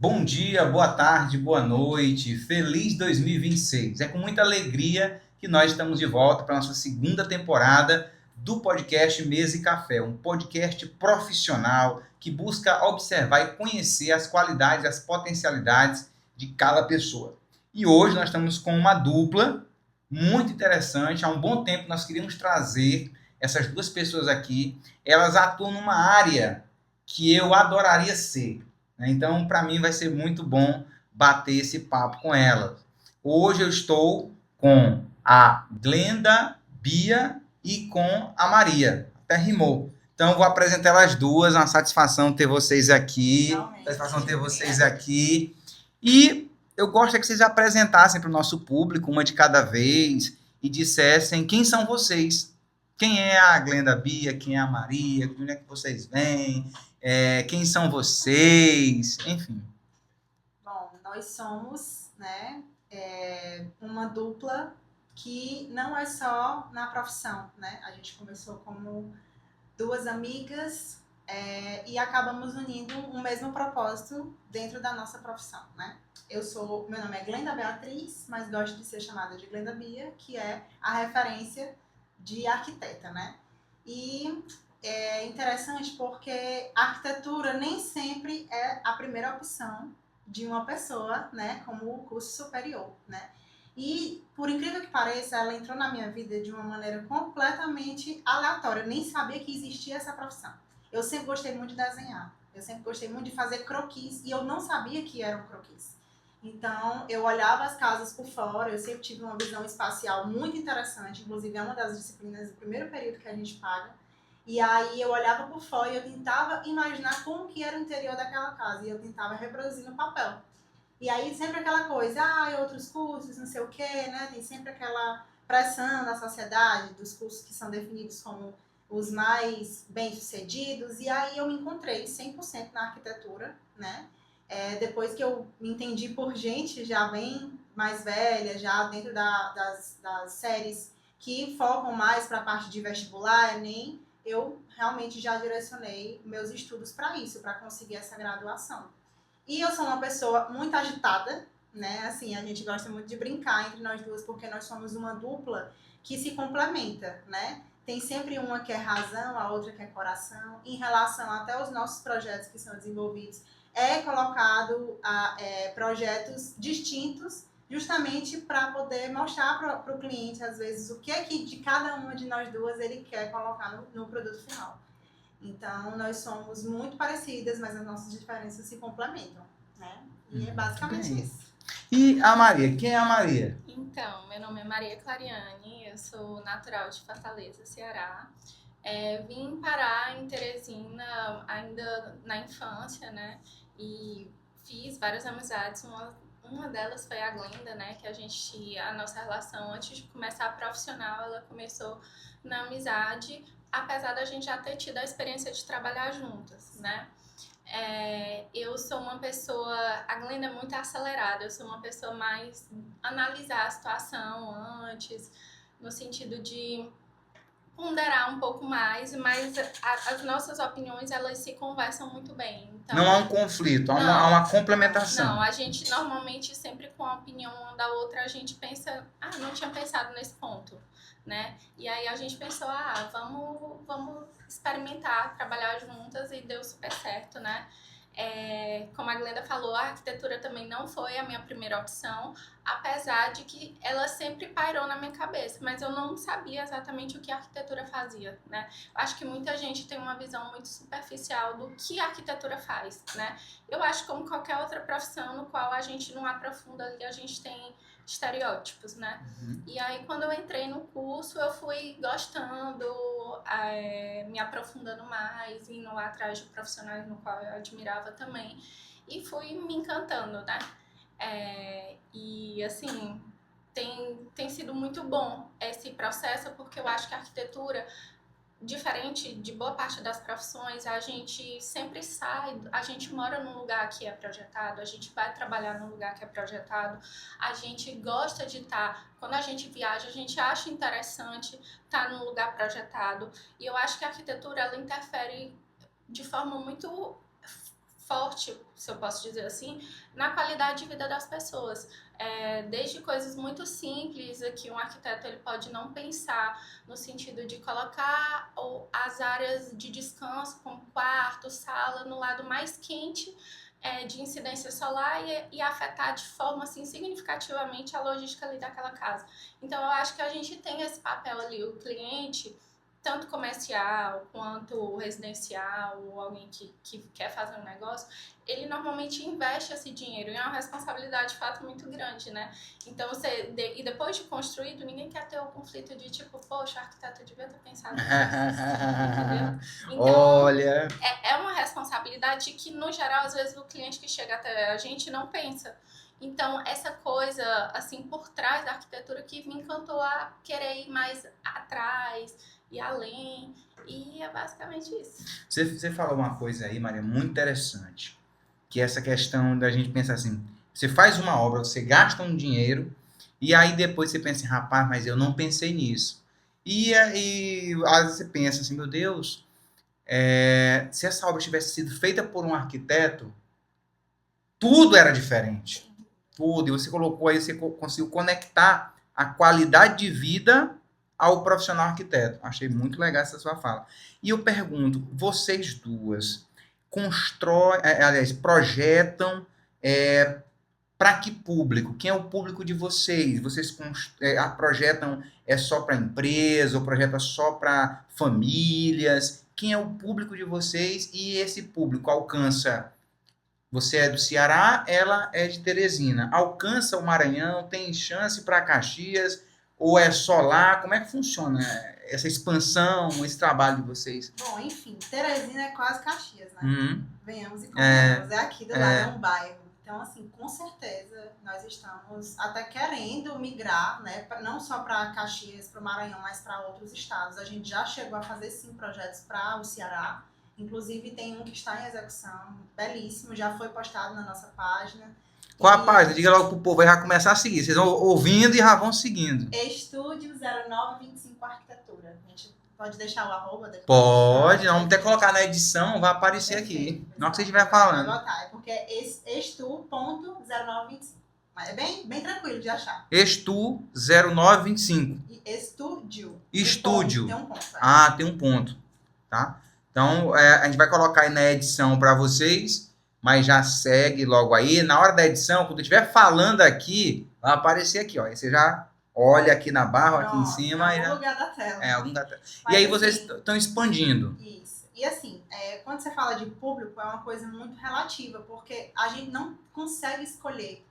Bom dia, boa tarde, boa noite, feliz 2026. É com muita alegria que nós estamos de volta para a nossa segunda temporada do podcast Mesa e Café, um podcast profissional que busca observar e conhecer as qualidades, as potencialidades de cada pessoa. E hoje nós estamos com uma dupla muito interessante. Há um bom tempo nós queríamos trazer essas duas pessoas aqui. Elas atuam numa área que eu adoraria ser, né? Então, para mim, vai ser muito bom bater esse papo com ela. Hoje eu estou com a Glenda, Bia e com a Maria. Até rimou. Então, vou apresentar elas duas. Uma satisfação ter vocês aqui. Realmente. Satisfação ter vocês aqui. E eu gostaria que vocês apresentassem para o nosso público, uma de cada vez, e dissessem quem são vocês. Quem é a Glenda, Bia? Quem é a Maria? De onde é que vocês vêm? Quem são vocês? Enfim. Bom, nós somos, né, uma dupla que não é só na profissão, né? A gente começou como duas amigas e acabamos unindo um mesmo propósito dentro da nossa profissão, né? Meu nome é Glenda Beatriz, mas gosto de ser chamada de Glenda Bia, que é a referência de arquiteta, né? E é interessante porque a arquitetura nem sempre é a primeira opção de uma pessoa, né, como o curso superior, né? E, por incrível que pareça, ela entrou na minha vida de uma maneira completamente aleatória. Eu nem sabia que existia essa profissão. Eu sempre gostei muito de desenhar. Eu sempre gostei muito de fazer croquis e eu não sabia que eram croquis. Então, eu olhava as casas por fora, eu sempre tive uma visão espacial muito interessante, inclusive é uma das disciplinas do primeiro período que a gente paga. E aí eu olhava por fora e eu tentava imaginar como que era o interior daquela casa e eu tentava reproduzir no papel. E aí sempre aquela coisa, outros cursos, não sei o quê, né? Tem sempre aquela pressão da sociedade, dos cursos que são definidos como os mais bem-sucedidos. E aí eu me encontrei 100% na arquitetura, né? Depois que eu me entendi por gente já bem mais velha, já dentro das séries que focam mais para a parte de vestibular, Enem, eu realmente já direcionei meus estudos para isso, para conseguir essa graduação. E eu sou uma pessoa muito agitada, né? Assim, a gente gosta muito de brincar entre nós duas, porque nós somos uma dupla que se complementa, né? Tem sempre uma que é razão, a outra que é coração. Em relação até aos nossos projetos que são desenvolvidos, é colocado projetos distintos, justamente para poder mostrar para o cliente, às vezes, o que é que de cada uma de nós duas ele quer colocar no produto final. Então, nós somos muito parecidas, mas as nossas diferenças se complementam, né? E é basicamente Bem. isso. E a Maria? Quem é a Maria? Então, meu nome é Maria Clariane, eu sou natural de Fortaleza, Ceará. Vim parar em Teresina ainda na infância, né? E fiz várias amizades. Uma delas foi a Glenda, né? Que a nossa relação antes de começar a profissional, ela começou na amizade, apesar da gente já ter tido a experiência de trabalhar juntas, né? Eu sou uma pessoa, a Glenda é muito acelerada, eu sou uma pessoa mais analisar a situação antes, no sentido de ponderar um pouco mais, mas as nossas opiniões, elas se conversam muito bem. Então, Não há um conflito, há uma complementação. não, a gente normalmente sempre com a opinião uma da outra, a gente pensa, não tinha pensado nesse ponto, né? E aí a gente pensou, vamos experimentar, trabalhar juntas e deu super certo, né? Como a Glenda falou, a arquitetura também não foi a minha primeira opção, apesar de que ela sempre pairou na minha cabeça, mas eu não sabia exatamente o que a arquitetura fazia, né? Acho que muita gente tem uma visão muito superficial do que a arquitetura faz, né? Eu acho que como qualquer outra profissão no qual a gente não aprofunda ali, a gente tem estereótipos, né? E aí, quando eu entrei no curso, eu fui gostando, me aprofundando mais, indo atrás de profissionais no qual eu admirava também, e fui me encantando, né? E assim, tem sido muito bom esse processo, porque eu acho que a arquitetura, diferente de boa parte das profissões, a gente sempre sai, a gente mora num lugar que é projetado, a gente vai trabalhar num lugar que é projetado, a gente gosta de estar, quando a gente viaja, a gente acha interessante estar num lugar projetado, e eu acho que a arquitetura, ela interfere de forma muito forte, se eu posso dizer assim, na qualidade de vida das pessoas. Desde coisas muito simples, que um arquiteto ele pode não pensar no sentido de colocar as áreas de descanso, como quarto, sala, no lado mais quente de incidência solar e afetar de forma assim, significativamente a logística ali daquela casa. Então, eu acho que a gente tem esse papel ali, o cliente, tanto comercial quanto residencial, ou alguém que quer fazer um negócio, ele normalmente investe esse dinheiro e é uma responsabilidade de fato muito grande, né? Então, e depois de construído, ninguém quer ter o conflito de tipo, poxa, o arquiteto devia ter pensado nisso, entendeu? Então, Olha, é uma responsabilidade que, no geral, às vezes o cliente que chega até a gente não pensa. Então, essa coisa, assim, por trás da arquitetura que me encantou a querer ir mais atrás e além. E é basicamente isso. você falou uma coisa aí, Maria, muito interessante. Que é essa questão da gente pensar assim, você faz uma obra, você gasta um dinheiro, e aí depois você pensa assim, rapaz, mas eu não pensei nisso. E aí, às vezes você pensa assim, meu Deus, se essa obra tivesse sido feita por um arquiteto, tudo era diferente. Tudo. E você colocou aí, você conseguiu conectar a qualidade de vida ao profissional arquiteto. Achei muito legal essa sua fala. E eu pergunto, vocês duas aliás, projetam para que público? Quem é o público de vocês? Vocês projetam só para empresa ou projetam só para famílias? Quem é o público de vocês e esse público alcança? Você é do Ceará, ela é de Teresina. Alcança o Maranhão, tem chance para Caxias, ou é só lá? Como é que funciona essa expansão, esse trabalho de vocês? Bom, enfim, Teresina é quase Caxias, né? Venhamos e É, convenhamos. É aqui do lado, é um bairro. Então, assim, com certeza, nós estamos até querendo migrar, né? Não só para Caxias, para o Maranhão, mas para outros estados. A gente já chegou a fazer, sim, projetos para o Ceará. Inclusive, tem um que está em execução, belíssimo, já foi postado na nossa página. Qual a página? Diga logo pro povo, aí já começar a seguir. Vocês vão ouvindo e já vão seguindo. Estúdio 0925 Arquitetura. A gente pode deixar o arroba depois? Pode, não, vamos ter que colocar na edição, vai aparecer aqui. Na hora que você estiver falando. Vou botar, é porque é estu.0925. Mas é bem tranquilo de achar. Estu 0925. Estúdio. Estúdio. Tem um ponto. Tem um ponto. Tá? Então, a gente vai colocar aí na edição para vocês, mas já segue logo aí. Na hora da edição, quando eu estiver falando aqui, vai aparecer aqui, ó. Aí você já olha aqui na barra, aqui em cima. Em algum lugar da tela. Algum da tela. Mas, e aí assim, vocês estão expandindo. Isso. E assim, quando você fala de público, é uma coisa muito relativa, porque a gente não consegue escolher.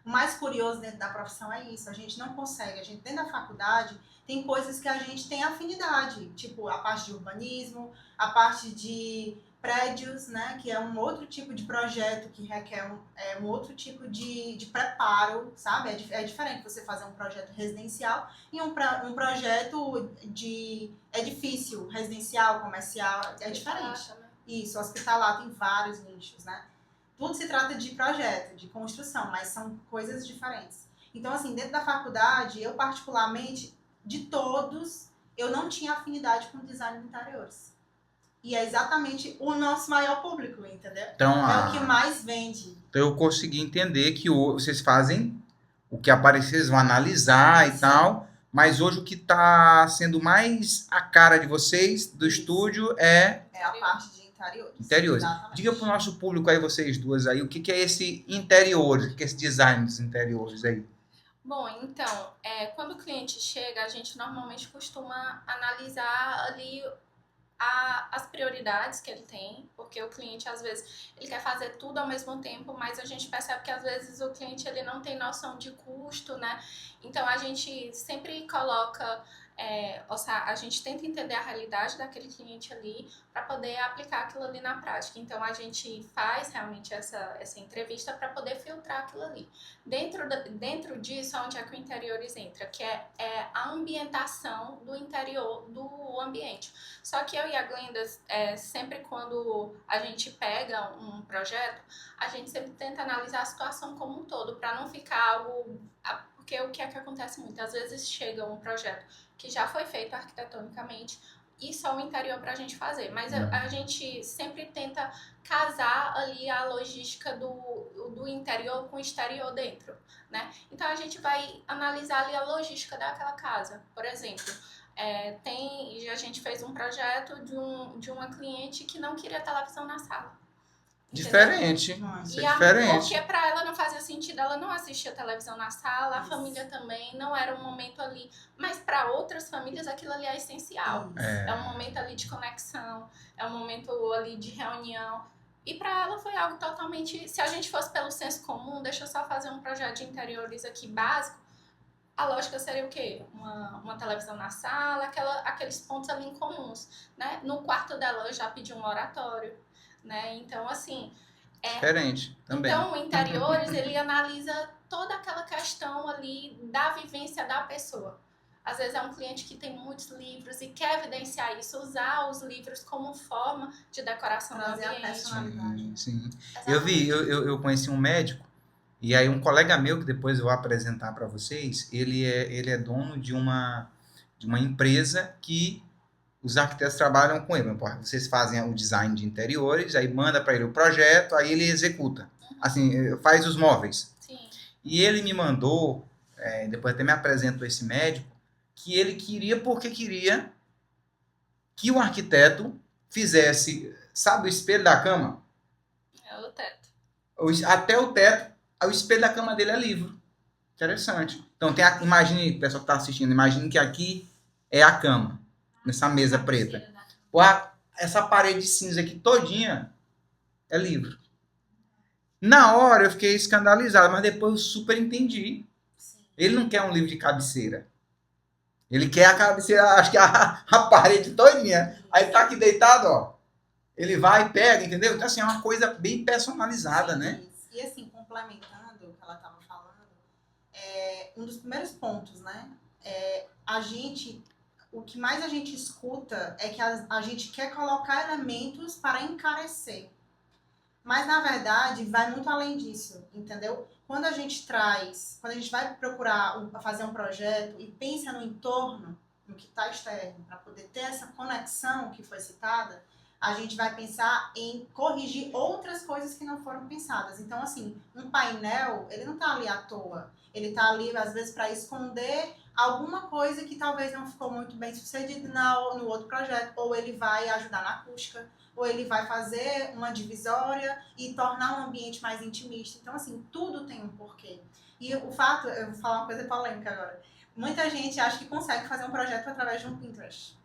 O mais curioso dentro da profissão é isso, a gente não consegue. A gente, dentro da faculdade, tem coisas que a gente tem afinidade, tipo a parte de urbanismo, a parte de prédios, né, que é um outro tipo de projeto que requer um outro tipo de preparo, sabe? É diferente você fazer um projeto residencial e um projeto de edifício residencial, comercial, é diferente. Isso, hospitalar tem vários nichos, né? Tudo se trata de projeto, de construção, mas são coisas diferentes. Então, assim, dentro da faculdade, eu particularmente, de todos, eu não tinha afinidade com design de interiores. E é exatamente o nosso maior público, entendeu? Então, é o que mais vende. Então, eu consegui entender que vocês fazem o que aparecer, vocês vão analisar e tal, mas hoje o que está sendo mais a cara de vocês, do estúdio, é a parte de interiores. Diga para o nosso público aí, vocês duas aí, o que é esse interiores, o que é esse design dos interiores aí? Bom, então, quando o cliente chega, a gente normalmente costuma analisar ali as prioridades que ele tem, porque o cliente, às vezes, ele quer fazer tudo ao mesmo tempo, mas a gente percebe que, às vezes, o cliente ele não tem noção de custo, né? Então, a gente sempre coloca... a gente tenta entender a realidade daquele cliente ali para poder aplicar aquilo ali na prática. Então, a gente faz realmente essa entrevista para poder filtrar aquilo ali. Dentro disso, onde é que o interiores entra? Que é a ambientação do interior do ambiente. Só que eu e a Glenda, sempre quando a gente pega um projeto, a gente sempre tenta analisar a situação como um todo, para não ficar algo... Porque o que é que acontece muito? Às vezes chega um projeto que já foi feito arquitetonicamente, e só o interior para a gente fazer. Mas a gente sempre tenta casar ali a logística do interior com o exterior dentro, né? Então a gente vai analisar ali a logística daquela casa. Por exemplo, a gente fez um projeto de uma cliente que não queria televisão na sala. Diferente. Isso é diferente. Porque para ela não fazia sentido, ela não assistia televisão na sala, a família também, não era um momento ali. Mas para outras famílias aquilo ali é essencial. É um momento ali de conexão, é um momento ali de reunião. E para ela foi algo totalmente... Se a gente fosse pelo senso comum, deixa eu só fazer um projeto de interiores aqui básico, a lógica seria o quê? Uma televisão na sala, aqueles pontos ali em comuns, né? No quarto dela eu já pedi um oratório, né? Então, assim... Diferente também. Então, o interiores, ele analisa toda aquela questão ali da vivência da pessoa. Às vezes é um cliente que tem muitos livros e quer evidenciar isso, usar os livros como forma de decoração do ambiente. A personalidade. Sim. Eu conheci um médico, e aí um colega meu, que depois eu vou apresentar para vocês, ele é dono de uma empresa que os arquitetos trabalham com ele. Vocês fazem o design de interiores, aí manda para ele o projeto, aí ele executa. Assim, faz os móveis. Sim. E ele me mandou, depois até me apresentou esse médico, que ele porque queria que o arquiteto fizesse, sabe o espelho da cama? É o teto. Até o teto, o espelho da cama dele é livro. Interessante. Então, imagine, o pessoal que está assistindo, imagine que aqui é a cama, nessa mesa preta. Essa parede cinza aqui todinha é livro. Na hora eu fiquei escandalizado, mas depois eu super entendi. Ele não quer um livro de cabeceira. Ele quer a cabeceira, acho que a parede todinha. Aí tá aqui deitado, ó. Ele vai e pega, entendeu? Então, assim, é uma coisa bem personalizada, né? E assim, complementando o que ela estava falando, um dos primeiros pontos, né? O que mais a gente escuta é que a gente quer colocar elementos para encarecer. Mas, na verdade, vai muito além disso, entendeu? Quando a gente vai procurar fazer um projeto e pensa no entorno, no que está externo, para poder ter essa conexão que foi citada, a gente vai pensar em corrigir outras coisas que não foram pensadas. Então, assim, um painel, ele não está ali à toa. Ele está ali, às vezes, para esconder alguma coisa que talvez não ficou muito bem sucedida no outro projeto. Ou ele vai ajudar na acústica, ou ele vai fazer uma divisória e tornar um ambiente mais intimista. Então, assim, tudo tem um porquê. E o fato, eu vou falar uma coisa polêmica agora. Muita gente acha que consegue fazer um projeto através de um Pinterest.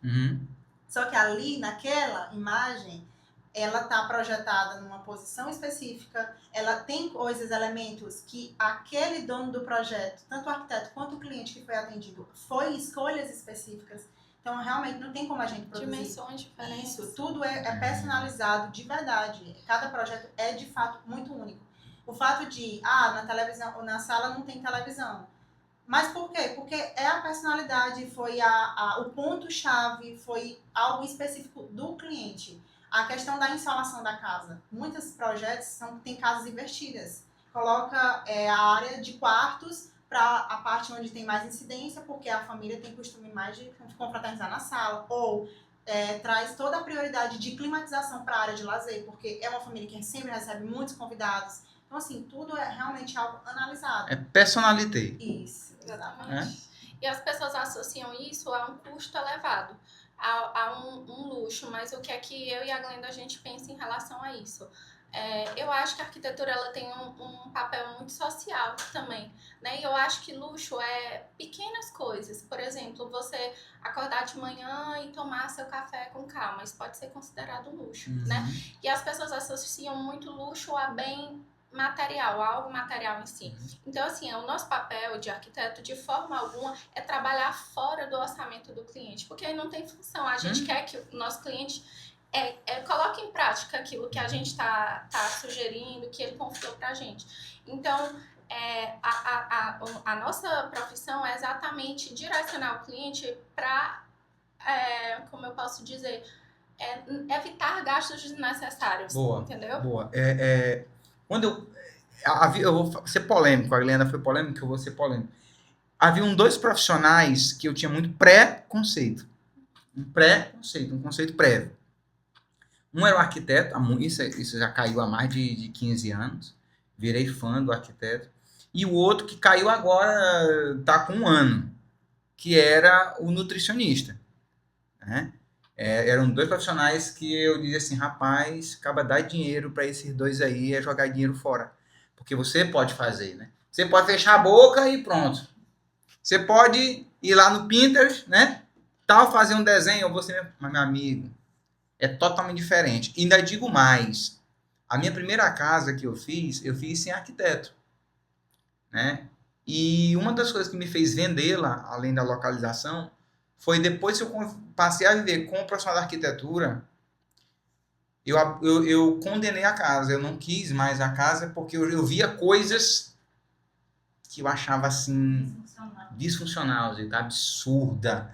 Só que ali, naquela imagem, ela está projetada numa posição específica, ela tem elementos que aquele dono do projeto, tanto o arquiteto quanto o cliente que foi atendido, foi escolhas específicas. Então, realmente, não tem como a gente produzir. Dimensões diferentes. Isso, tudo é personalizado de verdade. Cada projeto é, de fato, muito único. O fato de, na televisão, na sala não tem televisão. Mas por quê? Porque é a personalidade, foi o ponto-chave, foi algo específico do cliente. A questão da insolação da casa. Muitos projetos têm casas invertidas. Coloca a área de quartos para a parte onde tem mais incidência, porque a família tem costume mais de confraternizar na sala. Ou traz toda a prioridade de climatização para a área de lazer, porque é uma família que sempre recebe muitos convidados. Então, assim, tudo é realmente algo analisado. É personalité. Isso, exatamente. E as pessoas associam isso a um custo elevado, a um luxo. Mas o que é que eu e a Glenda a gente pensa em relação a isso? Eu acho que a arquitetura ela tem um papel muito social também, né? E eu acho que luxo é pequenas coisas. Por exemplo, você acordar de manhã e tomar seu café com calma. Isso pode ser considerado luxo, né? E as pessoas associam muito luxo a bem material, algo material em si. Então, assim, o nosso papel de arquiteto, de forma alguma, é trabalhar fora do orçamento do cliente, porque aí não tem função. A gente quer que o nosso cliente coloque em prática aquilo que a gente tá sugerindo, que ele confiou pra gente. Então, a nossa profissão é exatamente direcionar o cliente para, como eu posso dizer, evitar gastos desnecessários. Boa, entendeu? Boa. Quando eu vou ser polêmico, a Glenda foi polêmica, eu vou ser polêmico. Haviam 2 profissionais que eu tinha muito preconceito. pré-conceito, um conceito prévio. Um era o arquiteto, isso já caiu há mais de 15 anos, virei fã do arquiteto, e o outro que caiu agora, está com 1 ano, que era o nutricionista, né? Eram 2 profissionais que eu dizia assim, rapaz, acaba dar dinheiro para esses 2 aí, é jogar dinheiro fora. Porque você pode fazer, né? Você pode fechar a boca e pronto. Você pode ir lá no Pinterest, né? Tal, fazer um desenho, você mesmo. Mas, meu amigo, é totalmente diferente. E ainda digo mais. A minha primeira casa que eu fiz sem arquiteto, né? E uma das coisas que me fez vendê-la, além da localização, foi depois que eu passei a viver com o profissional da arquitetura, eu condenei a casa. Eu não quis mais a casa porque eu via coisas que eu achava assim disfuncional, absurda,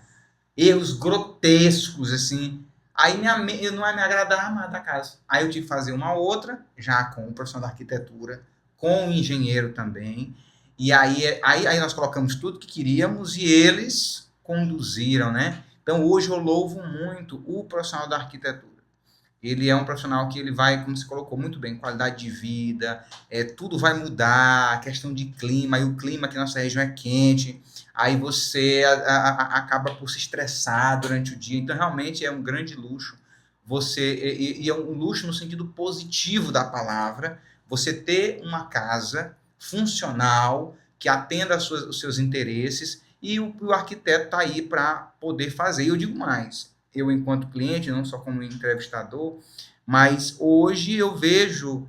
erros grotescos assim. Aí eu não me agradava mais da casa. Aí eu tive que fazer uma outra, já com o profissional da arquitetura, com o engenheiro também. E aí nós colocamos tudo que queríamos e eles conduziram, né? Então hoje eu louvo muito o profissional da arquitetura. Ele é um profissional que ele vai, como você colocou muito bem, qualidade de vida, tudo vai mudar, a questão de clima, e o clima aqui na nossa região é quente, aí você acaba por se estressar durante o dia, então realmente é um grande luxo, e é um luxo no sentido positivo da palavra, você ter uma casa funcional, que atenda os seus interesses, e o arquiteto está aí para poder fazer. E eu digo mais, eu enquanto cliente, não só como entrevistador, mas hoje eu vejo,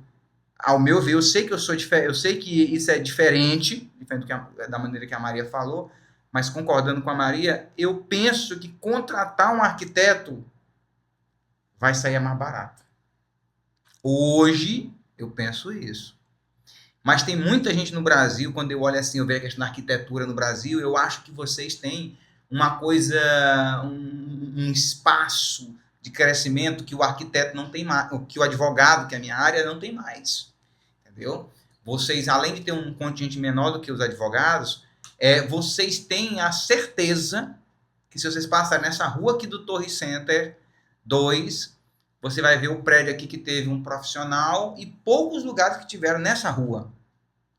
ao meu ver, eu sei que eu sei que isso é diferente da maneira que a Maria falou, mas concordando com a Maria, eu penso que contratar um arquiteto vai sair mais barato. Hoje eu penso isso. Mas tem muita gente no Brasil, quando eu olho assim, eu vejo a questão da arquitetura no Brasil, eu acho que vocês têm uma coisa, um espaço de crescimento que o arquiteto não tem mais, que o advogado, que é a minha área, não tem mais. Entendeu? Vocês, além de ter um contingente menor do que os advogados, vocês têm a certeza que se vocês passarem nessa rua aqui do Torre Center 2, você vai ver o prédio aqui que teve um profissional e poucos lugares que tiveram nessa rua.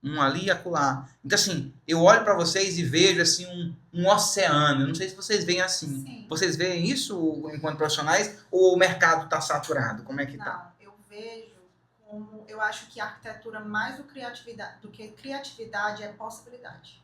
Um ali e acolá. Então, assim, eu olho para vocês e vejo assim um oceano. Eu não sei se vocês veem assim. Sim. Vocês veem isso enquanto profissionais ou o mercado está saturado? Como é que está? Não, eu vejo como... Eu acho que a arquitetura, mais do que criatividade, é possibilidade.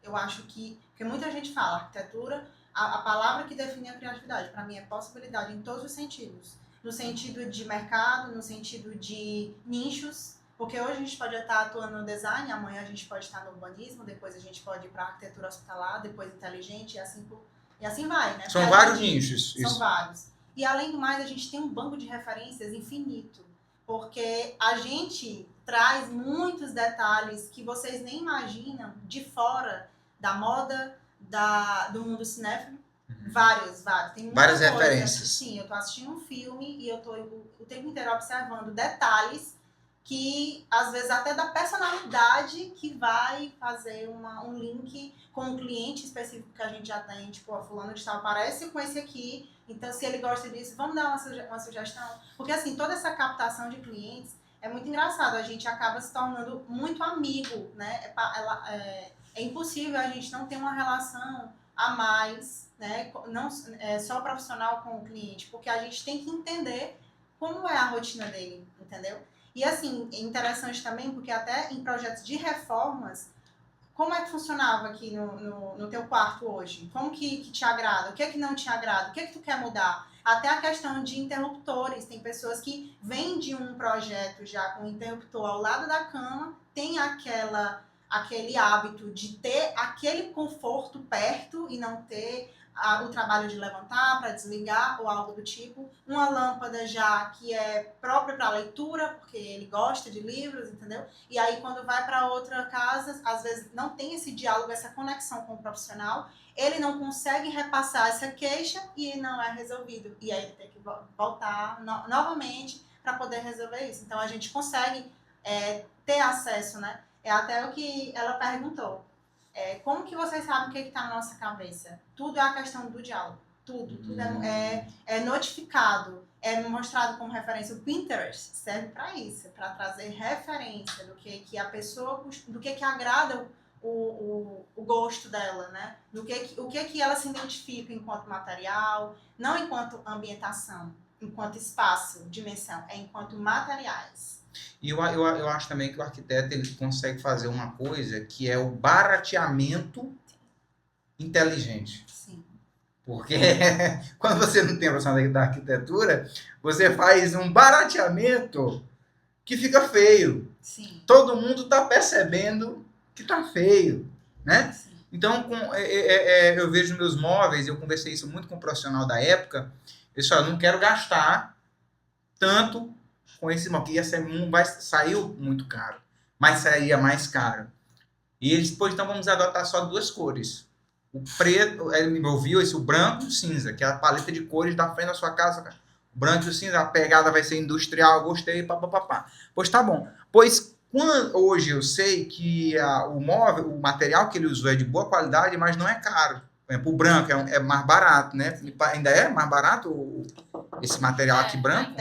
Eu acho que... Porque muita gente fala, arquitetura, a palavra que define a criatividade, para mim, é possibilidade em todos os sentidos. No sentido de mercado, no sentido de nichos, porque hoje a gente pode estar atuando no design, amanhã a gente pode estar no urbanismo, depois a gente pode ir para a arquitetura hospitalar, depois inteligente, e assim vai, né? São vários nichos. São vários. E além do mais, a gente tem um banco de referências infinito, porque a gente traz muitos detalhes que vocês nem imaginam de fora da moda, do mundo cinéfilo. Vários. Tem várias coisa. Referências. Sim, eu tô assistindo um filme e eu tô o tempo inteiro observando detalhes que, às vezes, até da personalidade que vai fazer um link com um cliente específico que a gente já tem, tipo, a fulano de tal parece com esse aqui, então se ele gosta disso, vamos dar uma sugestão. Porque, assim, toda essa captação de clientes é muito engraçado, a gente acaba se tornando muito amigo, né? É impossível a gente não ter uma relação a mais, né? Não só profissional com o cliente, porque a gente tem que entender como é a rotina dele, entendeu? E assim, é interessante também, porque até em projetos de reformas, como é que funcionava aqui no teu quarto hoje? Como que te agrada? O que é que não te agrada? O que é que tu quer mudar? Até a questão de interruptores. Tem pessoas que vêm de um projeto já com interruptor ao lado da cama, tem aquele hábito de ter aquele conforto perto e não ter o trabalho de levantar para desligar ou algo do tipo. Uma lâmpada já que é própria para leitura, porque ele gosta de livros, entendeu? E aí quando vai para outra casa, às vezes não tem esse diálogo, essa conexão com o profissional, ele não consegue repassar essa queixa e não é resolvido. E aí ele tem que voltar novamente para poder resolver isso. Então a gente consegue ter acesso, né? É até o que ela perguntou. Como que vocês sabem o que está na nossa cabeça? Tudo é a questão do diálogo. Tudo é notificado, é mostrado como referência. O Pinterest serve para isso, para trazer referência do que a pessoa, do que agrada o gosto dela, né? O que ela se identifica enquanto material, não enquanto ambientação, enquanto espaço, dimensão, é enquanto materiais. E eu acho também que o arquiteto ele consegue fazer uma coisa que é o barateamento inteligente. Sim. Porque quando você não tem a noção da arquitetura, você faz um barateamento que fica feio. Sim. Todo mundo está percebendo que está feio, né? Sim. Então, eu vejo meus móveis, eu conversei isso muito com um profissional da época, eu disse, não quero gastar tanto com esse móvel, que saiu muito caro, mas sairia mais caro. E eles, pois então vamos adotar só 2 cores. O preto, ele me ouviu, o branco e o cinza, que é a paleta de cores da frente da sua casa. O branco e o cinza, a pegada vai ser industrial, gostei, papapá. Pois tá bom. Pois hoje eu sei que o móvel, o material que ele usou é de boa qualidade, mas não é caro. Por exemplo, o branco é mais barato, né? Ainda é mais barato esse material aqui branco,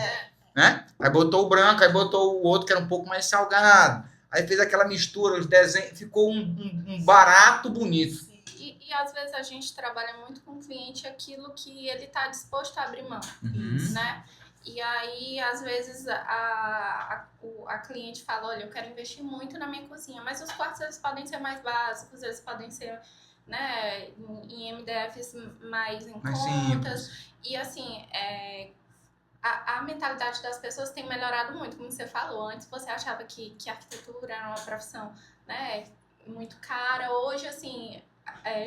né? Aí botou o branco, aí botou o outro que era um pouco mais salgado. Aí fez aquela mistura, os desenhos, ficou um barato bonito. E às vezes a gente trabalha muito com o cliente aquilo que ele está disposto a abrir mão, né? E aí, às vezes, a cliente fala, olha, eu quero investir muito na minha cozinha, mas os quartos eles podem ser mais básicos, eles podem ser, né, em MDFs mais em contas. E assim, a mentalidade das pessoas tem melhorado muito, como você falou. Antes você achava que arquitetura era uma profissão, né, muito cara. Hoje, assim,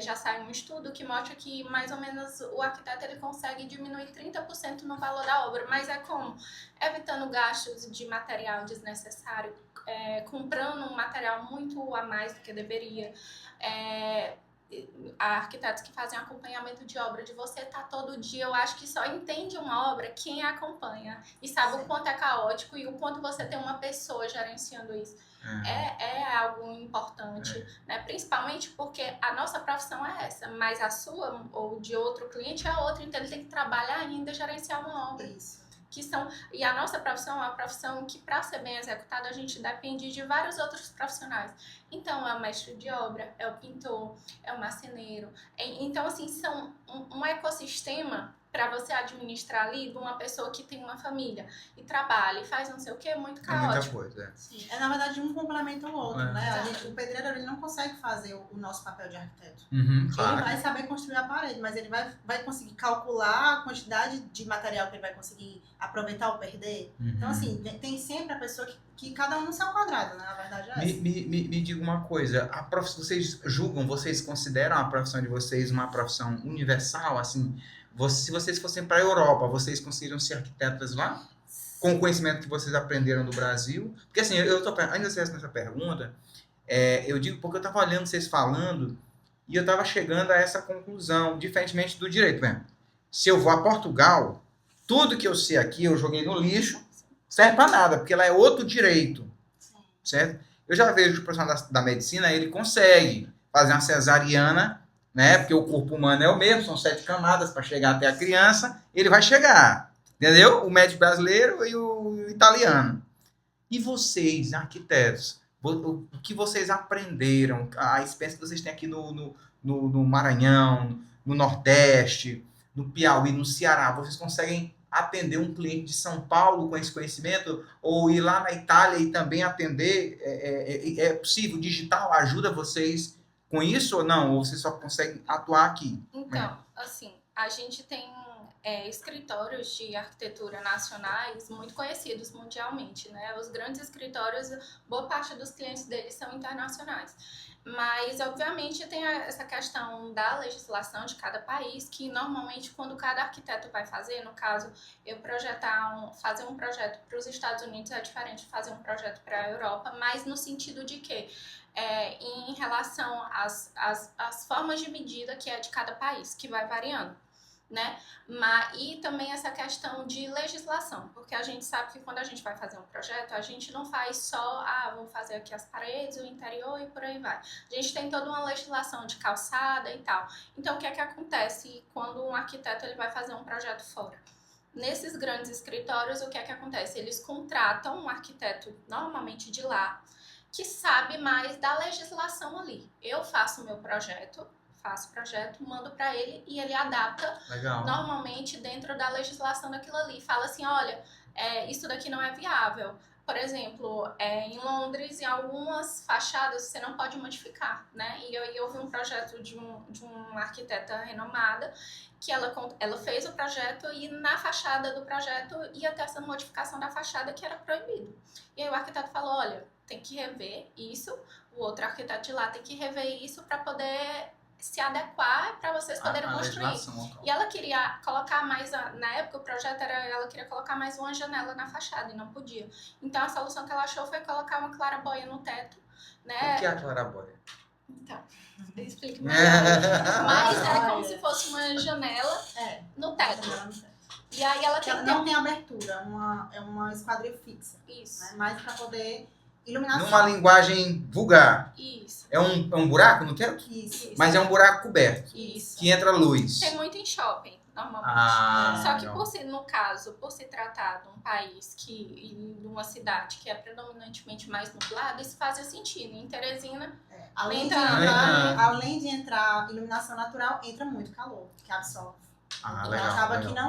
já saiu um estudo que mostra que mais ou menos o arquiteto ele consegue diminuir 30% no valor da obra. Mas é como? Evitando gastos de material desnecessário, comprando um material muito a mais do que deveria. Arquitetos que fazem acompanhamento de obra de você tá todo dia, eu acho que só entende uma obra quem acompanha e sabe o quanto é caótico e o quanto você tem uma pessoa gerenciando isso. É algo importante, né? Principalmente porque a nossa profissão é essa, mas a sua ou de outro cliente é outra, então ele tem que trabalhar ainda e gerenciar uma obra. Isso. E a nossa profissão é uma profissão que, para ser bem executada, a gente depende de vários outros profissionais. Então, é o mestre de obra, é o pintor, é o marceneiro. Então, assim, são um ecossistema para você administrar ali de uma pessoa que tem uma família e trabalha e faz não sei o que, muito caótico. Muita coisa, Sim. Na verdade, um complementa o outro, né? O pedreiro ele não consegue fazer o nosso papel de arquiteto. Claro. Ele vai saber construir a parede, mas ele vai conseguir calcular a quantidade de material que ele vai conseguir aproveitar ou perder. Então, assim, tem sempre a pessoa que cada um no seu quadrado, né? Na verdade, é essa. Me diga uma coisa, vocês consideram a profissão de vocês uma profissão universal, assim? Se vocês fossem para a Europa, vocês conseguiriam ser arquitetas lá? Com o conhecimento que vocês aprenderam do Brasil? Porque assim, ainda sei nessa pergunta, eu digo porque eu estava olhando vocês falando e eu estava chegando a essa conclusão, diferentemente do direito. Mesmo. Se eu vou a Portugal, tudo que eu sei aqui eu joguei no lixo, serve para nada, porque lá é outro direito, certo? Eu já vejo o profissional da medicina, ele consegue fazer uma cesariana, né? Porque o corpo humano é o mesmo, são 7 camadas para chegar até a criança, ele vai chegar, entendeu? O médico brasileiro e o italiano. E vocês, arquitetos, o que vocês aprenderam, a experiência que vocês têm aqui no Maranhão, no Nordeste, no Piauí, no Ceará, vocês conseguem atender um cliente de São Paulo com esse conhecimento, ou ir lá na Itália e também atender? É possível? O digital ajuda vocês com isso ou não? Ou vocês só conseguem atuar aqui? Então, assim, a gente tem escritórios de arquitetura nacionais muito conhecidos mundialmente, né? Os grandes escritórios, boa parte dos clientes deles são internacionais. Mas, obviamente, tem essa questão da legislação de cada país, que normalmente quando cada arquiteto vai fazer, no caso, eu fazer um projeto para os Estados Unidos é diferente de fazer um projeto para a Europa, mas no sentido de que em relação às formas de medida que é de cada país, que vai variando. né? E também essa questão de legislação, porque a gente sabe que quando a gente vai fazer um projeto, a gente não faz só, vou fazer aqui as paredes, o interior e por aí vai. A gente tem toda uma legislação de calçada e tal. Então, o que é que acontece quando um arquiteto ele vai fazer um projeto fora? Nesses grandes escritórios, o que é que acontece? Eles contratam um arquiteto, normalmente de lá, que sabe mais da legislação ali. Eu faço o meu projeto, mando para ele e ele adapta. Legal. Normalmente dentro da legislação daquilo ali. Fala assim, olha, isso daqui não é viável. Por exemplo, em Londres, em algumas fachadas você não pode modificar, né? E eu vi um projeto de uma arquiteta renomada que ela fez o projeto e na fachada do projeto ia ter essa modificação da fachada que era proibido. E aí o arquiteto falou, olha, tem que rever isso, o outro arquiteto de lá tem que rever isso para poder se adequar para vocês poderem construir. E ela queria colocar mais, na época o projeto era, ela queria colocar mais uma janela na fachada e não podia. Então a solução que ela achou foi colocar uma claraboia no teto, né? O que é a claraboia? Então, explique melhor. Mas é como se fosse uma janela no teto. E aí ela não tem abertura, é uma esquadria fixa. Isso. Né? Mais para poder iluminação. Numa linguagem vulgar. Isso. É um buraco no teto? Isso. Mas é um buraco coberto. Isso. Que entra luz. Tem muito em shopping, normalmente. Só que legal. por se tratar de um país de uma cidade que é predominantemente mais nublada, isso fazia sentido. Em Teresina, além de entrar iluminação natural, entra muito calor, que absorve. Então Legal, acaba legal. que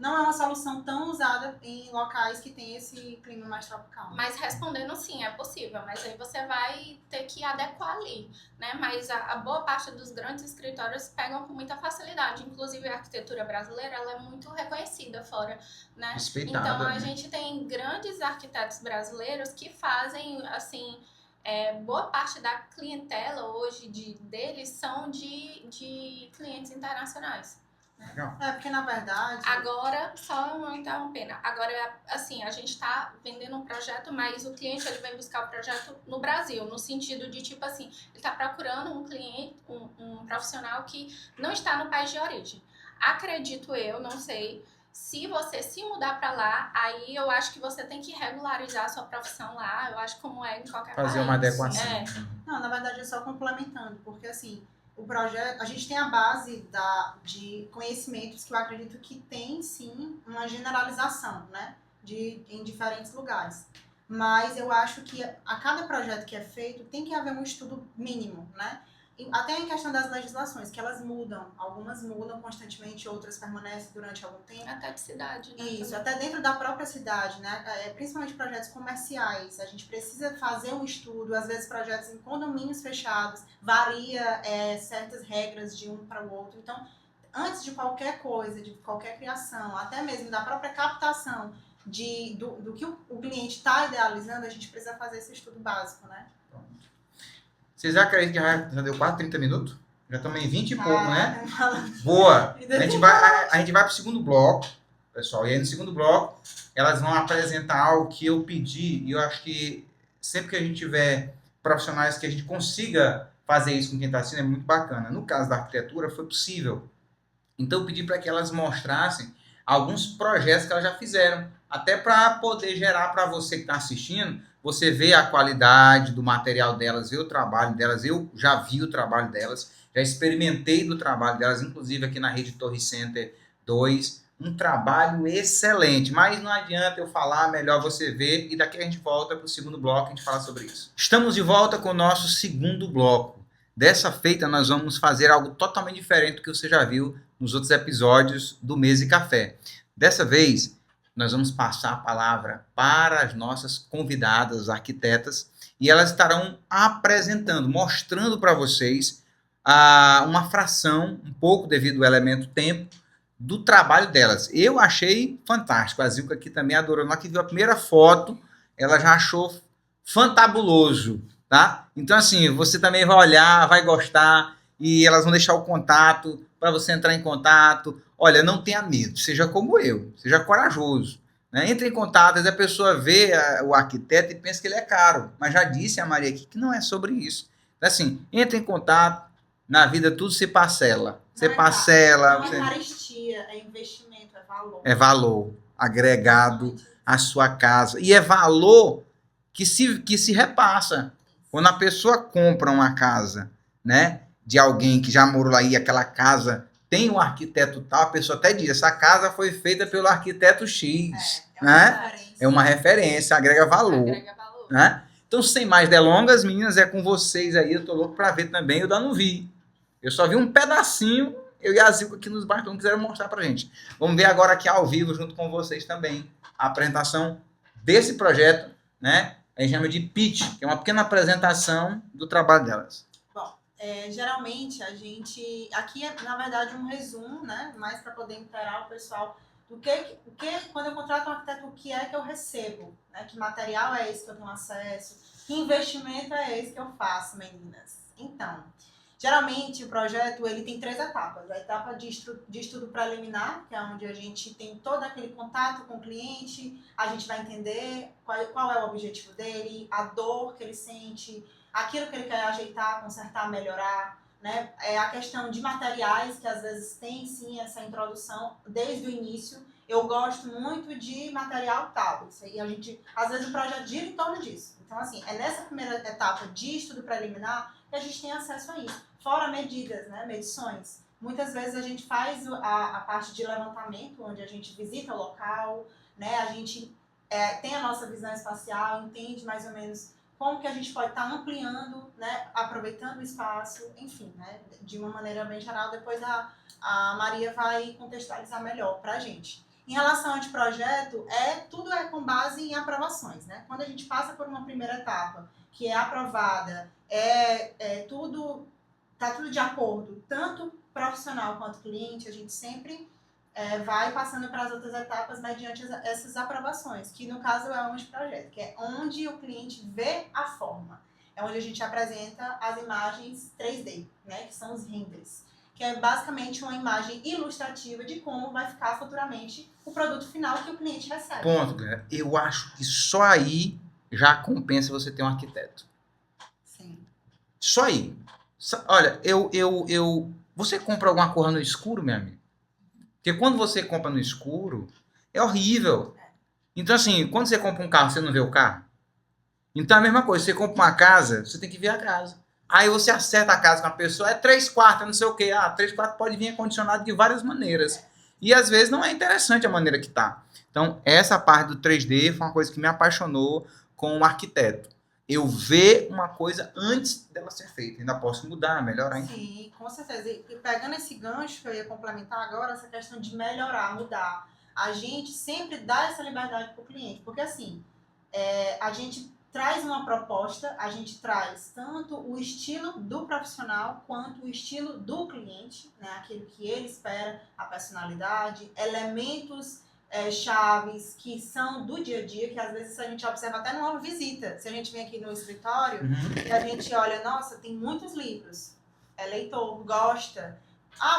não é uma solução tão usada em locais que tem esse clima mais tropical. Mas respondendo sim, é possível, mas aí você vai ter que adequar ali, né? Mas a boa parte dos grandes escritórios pegam com muita facilidade, inclusive a arquitetura brasileira, ela é muito reconhecida fora, né? Respeitada, então a né? gente tem grandes arquitetos brasileiros que fazem, assim, boa parte da clientela hoje deles são de clientes internacionais. Legal. Porque na verdade... Agora, só uma interrompendo, agora, assim, a gente tá vendendo um projeto, mas o cliente, ele vem buscar o projeto no Brasil, no sentido de, tipo assim, ele tá procurando um cliente, um profissional que não está no país de origem. Acredito eu, não sei, se você se mudar para lá, aí eu acho que você tem que regularizar a sua profissão lá, eu acho como é em qualquer país. Fazer uma adequação. Não, na verdade é só complementando, porque assim... O projeto, a gente tem a base de conhecimentos que eu acredito que tem, sim, uma generalização, né? Em diferentes lugares. Mas eu acho que a cada projeto que é feito tem que haver um estudo mínimo, né? Até em questão das legislações, que elas mudam. Algumas mudam constantemente, outras permanecem durante algum tempo. Até de cidade, né? Isso, até dentro da própria cidade, né? Principalmente projetos comerciais. A gente precisa fazer um estudo, às vezes projetos em condomínios fechados, varia certas regras de um para o outro. Então, antes de qualquer coisa, de qualquer criação, até mesmo da própria captação do que o cliente está idealizando, a gente precisa fazer esse estudo básico, né? Vocês acreditam que já deu quase 30 minutos? Já estamos em 20 e pouco, né? Boa! A gente vai para o segundo bloco, pessoal. E aí no segundo bloco, elas vão apresentar algo que eu pedi. E eu acho que sempre que a gente tiver profissionais que a gente consiga fazer isso com quem está assistindo, é muito bacana. No caso da arquitetura, foi possível. Então eu pedi para que elas mostrassem alguns projetos que elas já fizeram. Até para poder gerar para você que está assistindo, você vê a qualidade do material delas, vê o trabalho delas. Eu já vi o trabalho delas, já experimentei do trabalho delas, inclusive aqui na rede Torre Center 2. Um trabalho excelente, mas não adianta eu falar, melhor você ver. E daqui a gente volta para o segundo bloco, a gente fala sobre isso. Estamos de volta com o nosso segundo bloco. Dessa feita, nós vamos fazer algo totalmente diferente do que você já viu nos outros episódios do Mesa e Café. Dessa vez, nós vamos passar a palavra para as nossas convidadas arquitetas e elas estarão apresentando, mostrando para vocês uma fração, um pouco devido ao elemento tempo, do trabalho delas. Eu achei fantástico. A Zilka aqui também adorou. Na hora que viu a primeira foto, ela já achou fantabuloso, tá? Então, assim, você também vai olhar, vai gostar e elas vão deixar o contato para você entrar em contato. Olha, não tenha medo, seja como eu, seja corajoso. Né? Entre em contato, às vezes a pessoa vê o arquiteto e pensa que ele é caro, mas já disse a Maria aqui que não é sobre isso. Então, assim, entre em contato, na vida tudo se parcela. Você Não é parcela. Não é carestia, é investimento, é valor. É valor agregado à sua casa. E é valor que se repassa. Quando a pessoa compra uma casa, né, de alguém que já morou lá e aquela casa tem um arquiteto tal, a pessoa até diz, essa casa foi feita pelo arquiteto X, né? É uma referência, agrega valor. Agrega valor. Né? Então, sem mais delongas, meninas, é com vocês aí. Eu tô louco para ver também. Eu ainda não vi. Eu só vi um pedacinho. Eu e a Zilka aqui nos bairros não quiseram mostrar pra gente. Vamos ver agora aqui ao vivo, junto com vocês também, a apresentação desse projeto, né? A gente chama de pitch, que é uma pequena apresentação do trabalho delas. Bom, geralmente a gente... Aqui é, na verdade, um resumo, né? Mais para poder inteirar o pessoal do que, quando eu contrato um arquiteto, o que é que eu recebo, né? Que material é esse que eu tenho acesso? Que investimento é esse que eu faço, meninas? Então, geralmente o projeto ele tem 3 etapas. A etapa de estudo preliminar, que é onde a gente tem todo aquele contato com o cliente, a gente vai entender qual é o objetivo dele, a dor que ele sente, aquilo que ele quer ajeitar, consertar, melhorar. Né? É a questão de materiais, que às vezes tem sim essa introdução desde o início. Eu gosto muito de material tal. Isso aí a gente, às vezes o projeto gira em torno disso. Então, assim, é nessa primeira etapa de estudo preliminar que a gente tem acesso a isso. Fora medidas, né? Medições. Muitas vezes a gente faz a parte de levantamento, onde a gente visita o local, né? A gente tem a nossa visão espacial, entende mais ou menos como que a gente pode estar ampliando, né, aproveitando o espaço, enfim, né, de uma maneira bem geral. Depois a Maria vai contextualizar melhor para a gente. Em relação ao anteprojeto, tudo é com base em aprovações, né? Quando a gente passa por uma primeira etapa, que é aprovada, tá tudo de acordo, tanto profissional quanto cliente, a gente sempre vai passando para as outras etapas mediante essas aprovações, que no caso é o anteprojeto, que é onde o cliente vê a forma. É onde a gente apresenta as imagens 3D, né, que são os renders, que é basicamente uma imagem ilustrativa de como vai ficar futuramente o produto final que o cliente recebe. Ponto, galera. Eu acho que só aí já compensa você ter um arquiteto. Sim. Só aí. Olha, você compra alguma coisa no escuro, meu amigo? Porque quando você compra no escuro, é horrível. Então, assim, quando você compra um carro, você não vê o carro? Então, é a mesma coisa. Você compra uma casa, você tem que ver a casa. Aí você acerta a casa com a pessoa, é 3/4, não sei o quê. 3/4 pode vir acondicionado de várias maneiras. E, às vezes, não é interessante a maneira que tá. Então, essa parte do 3D foi uma coisa que me apaixonou com o arquiteto. Eu ver uma coisa antes dela ser feita. Ainda posso mudar, melhorar. Sim, com certeza. E pegando esse gancho que eu ia complementar agora, essa questão de melhorar, mudar. A gente sempre dá essa liberdade para o cliente. Porque assim, a gente traz uma proposta, a gente traz tanto o estilo do profissional quanto o estilo do cliente, né? Aquilo que ele espera, a personalidade, elementos chaves que são do dia a dia, que às vezes a gente observa até numa visita. Se a gente vem aqui no escritório e a gente olha, nossa, tem muitos livros, é leitor, gosta.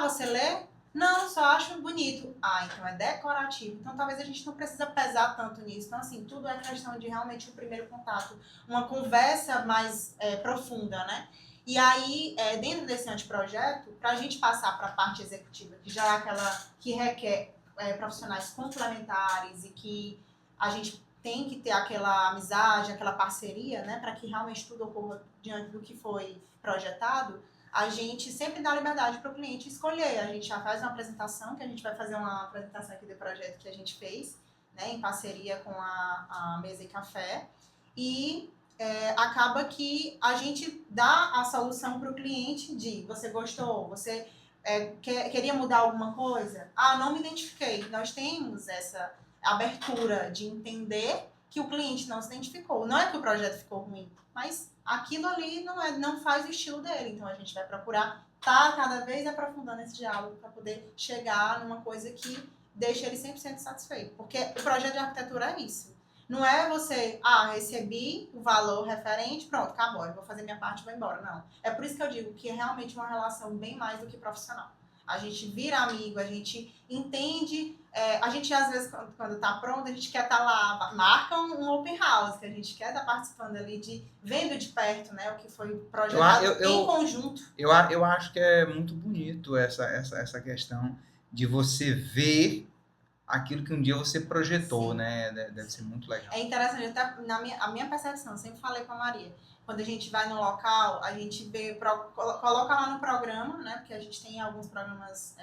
Você lê? Não, só acho bonito. Então é decorativo. Então talvez a gente não precisa pesar tanto nisso. Então assim, tudo é questão de realmente o primeiro contato, uma conversa mais profunda, né? E aí, dentro desse anteprojeto, para a gente passar para a parte executiva, que já é aquela que requer profissionais complementares e que a gente tem que ter aquela amizade, aquela parceria, né, para que realmente tudo ocorra diante do que foi projetado, a gente sempre dá liberdade para o cliente escolher. A gente já faz uma apresentação, que a gente vai fazer uma apresentação aqui do projeto que a gente fez, né, em parceria com a Mesa e Café, e acaba que a gente dá a solução para o cliente de você gostou, você queria mudar alguma coisa? Não me identifiquei. Nós temos essa abertura de entender que o cliente não se identificou. Não é que o projeto ficou ruim, mas aquilo ali não faz o estilo dele. Então a gente vai procurar cada vez aprofundando esse diálogo para poder chegar numa coisa que deixe ele 100% satisfeito. Porque o projeto de arquitetura é isso. Não é você, recebi o valor referente, pronto, acabou, eu vou fazer minha parte e vou embora. Não. É por isso que eu digo que é realmente uma relação bem mais do que profissional. A gente vira amigo, a gente entende, a gente às vezes quando tá pronto, a gente quer estar lá, marca um open house, que a gente quer estar participando ali, vendo de perto, né, o que foi projetado em conjunto. Eu acho que é muito bonito essa questão de você ver aquilo que um dia você projetou, né? Deve ser muito legal. É interessante, até a minha percepção, eu sempre falei com a Maria, quando a gente vai no local, a gente coloca lá no programa, né? Porque a gente tem alguns programas,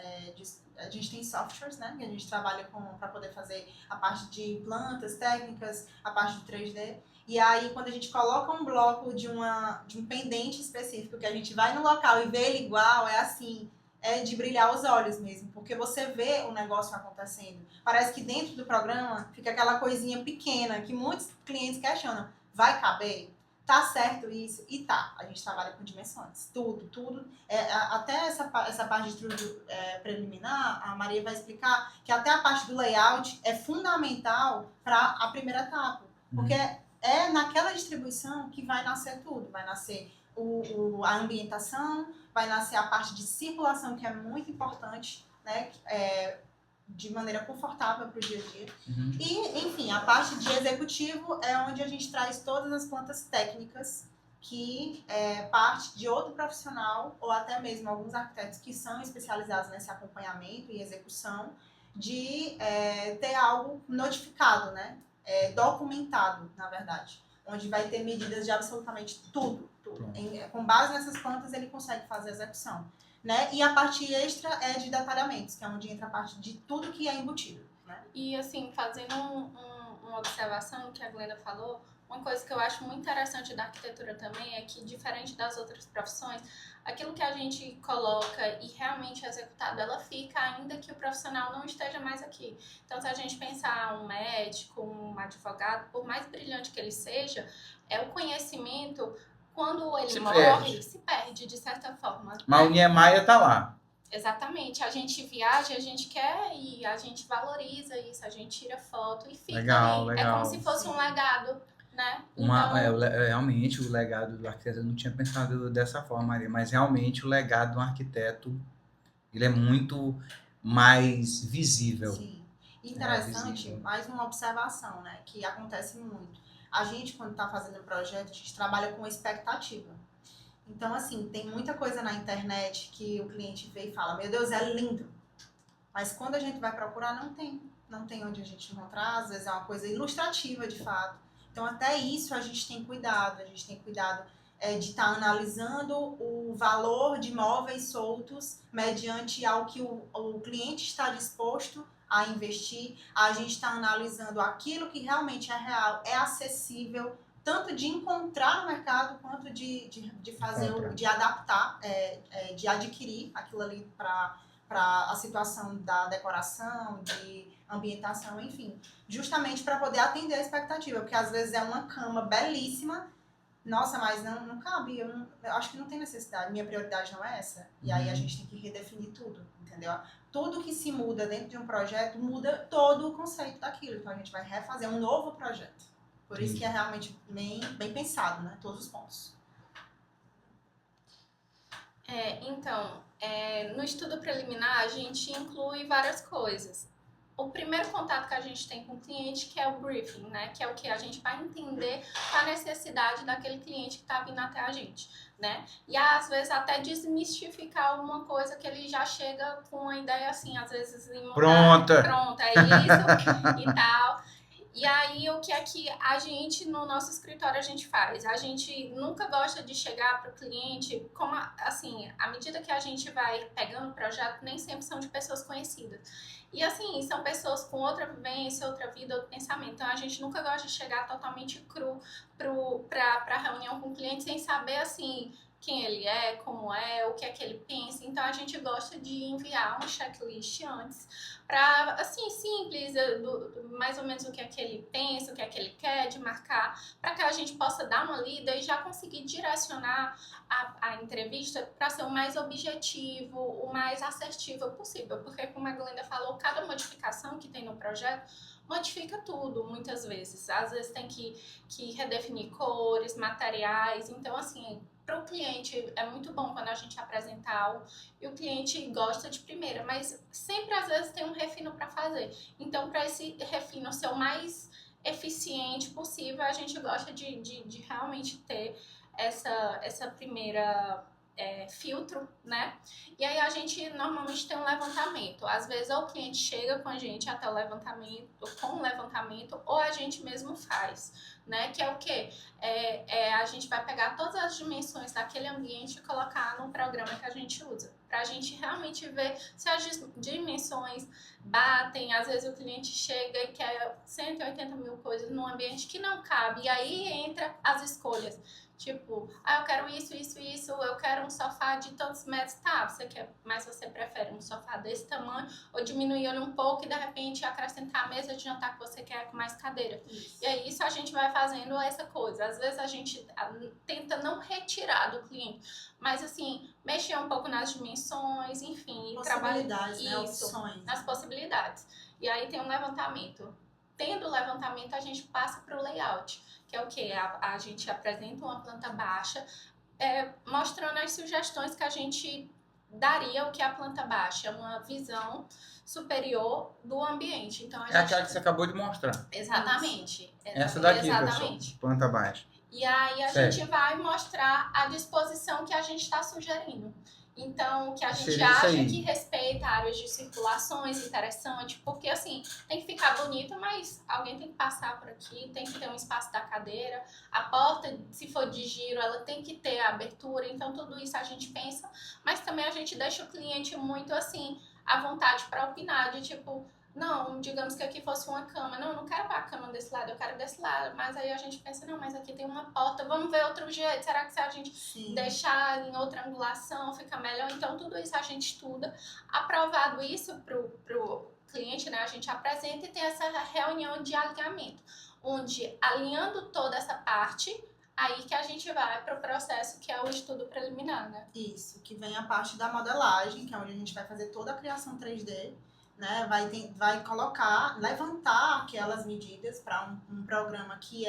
a gente tem softwares, né? Que a gente trabalha para poder fazer a parte de plantas, técnicas, a parte de 3D. E aí, quando a gente coloca um bloco de um pendente específico, que a gente vai no local e vê ele igual, é assim, é de brilhar os olhos mesmo, porque você vê o negócio acontecendo. Parece que dentro do programa fica aquela coisinha pequena que muitos clientes questionam. Vai caber? Tá certo isso? E tá. A gente trabalha com dimensões. Tudo. Até essa parte de estudo preliminar, a Maria vai explicar que até a parte do layout é fundamental para a primeira etapa. Porque é naquela distribuição que vai nascer tudo. Vai nascer a ambientação, vai nascer a parte de circulação, que é muito importante, né? De maneira confortável para o dia a dia. E, enfim, a parte de executivo é onde a gente traz todas as plantas técnicas que parte de outro profissional, ou até mesmo alguns arquitetos que são especializados nesse acompanhamento e execução, de ter algo notificado, né? Documentado, na verdade. Onde vai ter medidas de absolutamente tudo. Com base nessas plantas, ele consegue fazer a execução. Né? E a parte extra é de detalhamentos, que é onde entra a parte de tudo que é embutido. Né? E assim, fazendo uma observação que a Glenda falou, uma coisa que eu acho muito interessante da arquitetura também é que, diferente das outras profissões, aquilo que a gente coloca e realmente é executado, ela fica ainda que o profissional não esteja mais aqui. Então, se a gente pensar um médico, um advogado, por mais brilhante que ele seja, o conhecimento, quando ele morre, se perde de certa forma. Mas o Niemeyer tá lá. Exatamente. A gente viaja, a gente quer ir, a gente valoriza isso, a gente tira foto e fica legal, ali. É como se fosse um legado, né? Realmente, o legado do arquiteto, eu não tinha pensado dessa forma, Maria, mas realmente o legado do arquiteto, ele é muito mais visível. Sim. Interessante, mais uma observação, né, que acontece muito. A gente, quando está fazendo o projeto, a gente trabalha com expectativa. Então, assim, tem muita coisa na internet que o cliente vê e fala, meu Deus, é lindo. Mas quando a gente vai procurar, não tem. Não tem onde a gente encontrar, às vezes é uma coisa ilustrativa, de fato. Então, até isso a gente tem cuidado. A gente tem cuidado de estar analisando o valor de móveis soltos mediante ao que o cliente está disposto a investir. A gente está analisando aquilo que realmente é real, é acessível, tanto de encontrar no mercado, quanto de fazer, de adaptar, de adquirir aquilo ali para a situação da decoração, de ambientação, enfim. Justamente para poder atender a expectativa, porque às vezes é uma cama belíssima, nossa, mas não cabe, eu acho que não tem necessidade, minha prioridade não é essa. E aí a gente tem que redefinir tudo, entendeu? Tudo que se muda dentro de um projeto, muda todo o conceito daquilo. Então a gente vai refazer um novo projeto. Por isso que é realmente bem pensado, né? Todos os pontos. Então, no estudo preliminar, a gente inclui várias coisas. O primeiro contato que a gente tem com o cliente, que é o briefing, né? Que é o que a gente vai entender a necessidade daquele cliente que está vindo até a gente, né? E às vezes até desmistificar alguma coisa que ele já chega com a ideia assim, às vezes... Pronto, é isso e tal. E aí, o que é que a gente, no nosso escritório, a gente faz? A gente nunca gosta de chegar para o cliente, como assim, à medida que a gente vai pegando o projeto, nem sempre são de pessoas conhecidas. E assim, são pessoas com outra vivência, outra vida, outro pensamento. Então, a gente nunca gosta de chegar totalmente cru para a reunião com o cliente sem saber, assim, quem ele é, como é, o que é que ele pensa. Então, a gente gosta de enviar um checklist antes para, assim, simples, mais ou menos o que é que ele pensa, o que é que ele quer, de marcar, para que a gente possa dar uma lida e já conseguir direcionar a entrevista para ser o mais objetivo, o mais assertivo possível. Porque, como a Glenda falou, cada modificação que tem no projeto modifica tudo, muitas vezes. Às vezes tem que redefinir cores, materiais. Então, assim, para o cliente é muito bom quando a gente apresenta algo e o cliente gosta de primeira, mas sempre às vezes tem um refino para fazer. Então, para esse refino ser o mais eficiente possível, a gente gosta de realmente ter essa primeira filtro, né? E aí a gente normalmente tem um levantamento. Às vezes ou o cliente chega com a gente até o levantamento, com o levantamento, ou a gente mesmo faz, né? Que é o quê? A gente vai pegar todas as dimensões daquele ambiente e colocar no programa que a gente usa. Pra gente realmente ver se as dimensões batem. Às vezes o cliente chega e quer 180 mil coisas num ambiente que não cabe. E aí entra as escolhas. Tipo, eu quero isso, eu quero um sofá de tantos metros. Tá, mas você prefere um sofá desse tamanho ou diminuir ele um pouco e de repente acrescentar a mesa de jantar que você quer com mais cadeira. Isso. E aí isso a gente vai fazendo essa coisa. Às vezes a gente tenta não retirar do cliente, mas assim, mexer um pouco nas dimensões, enfim, possibilidades, trabalhar isso, opções, nas possibilidades. E aí tem um levantamento. Tendo o levantamento, a gente passa para o layout, que é o quê? A gente apresenta uma planta baixa, mostrando as sugestões que a gente daria o que é a planta baixa, uma visão superior do ambiente. Então, aquela que você acabou de mostrar. Exatamente. Essa daqui, exatamente. Pessoal, planta baixa. E aí a gente vai mostrar a disposição que a gente está sugerindo. Então, que a gente acha que respeita áreas de circulações, interessante, porque assim, tem que ficar bonito, mas alguém tem que passar por aqui, tem que ter um espaço da cadeira, a porta, se for de giro, ela tem que ter a abertura, então tudo isso a gente pensa, mas também a gente deixa o cliente muito assim, à vontade para opinar, de tipo, não, digamos que aqui fosse uma cama. Não, eu não quero a cama desse lado, eu quero desse lado. Mas aí a gente pensa, não, mas aqui tem uma porta, vamos ver outro jeito. Será que se a gente deixar em outra angulação fica melhor? Então, tudo isso a gente estuda. Aprovado isso pro cliente, né? A gente apresenta e tem essa reunião de alinhamento, onde alinhando toda essa parte, aí que a gente vai para o processo que é o estudo preliminar, né? Isso, que vem a parte da modelagem, que é onde a gente vai fazer toda a criação 3D. Né, vai levantar aquelas medidas para um programa que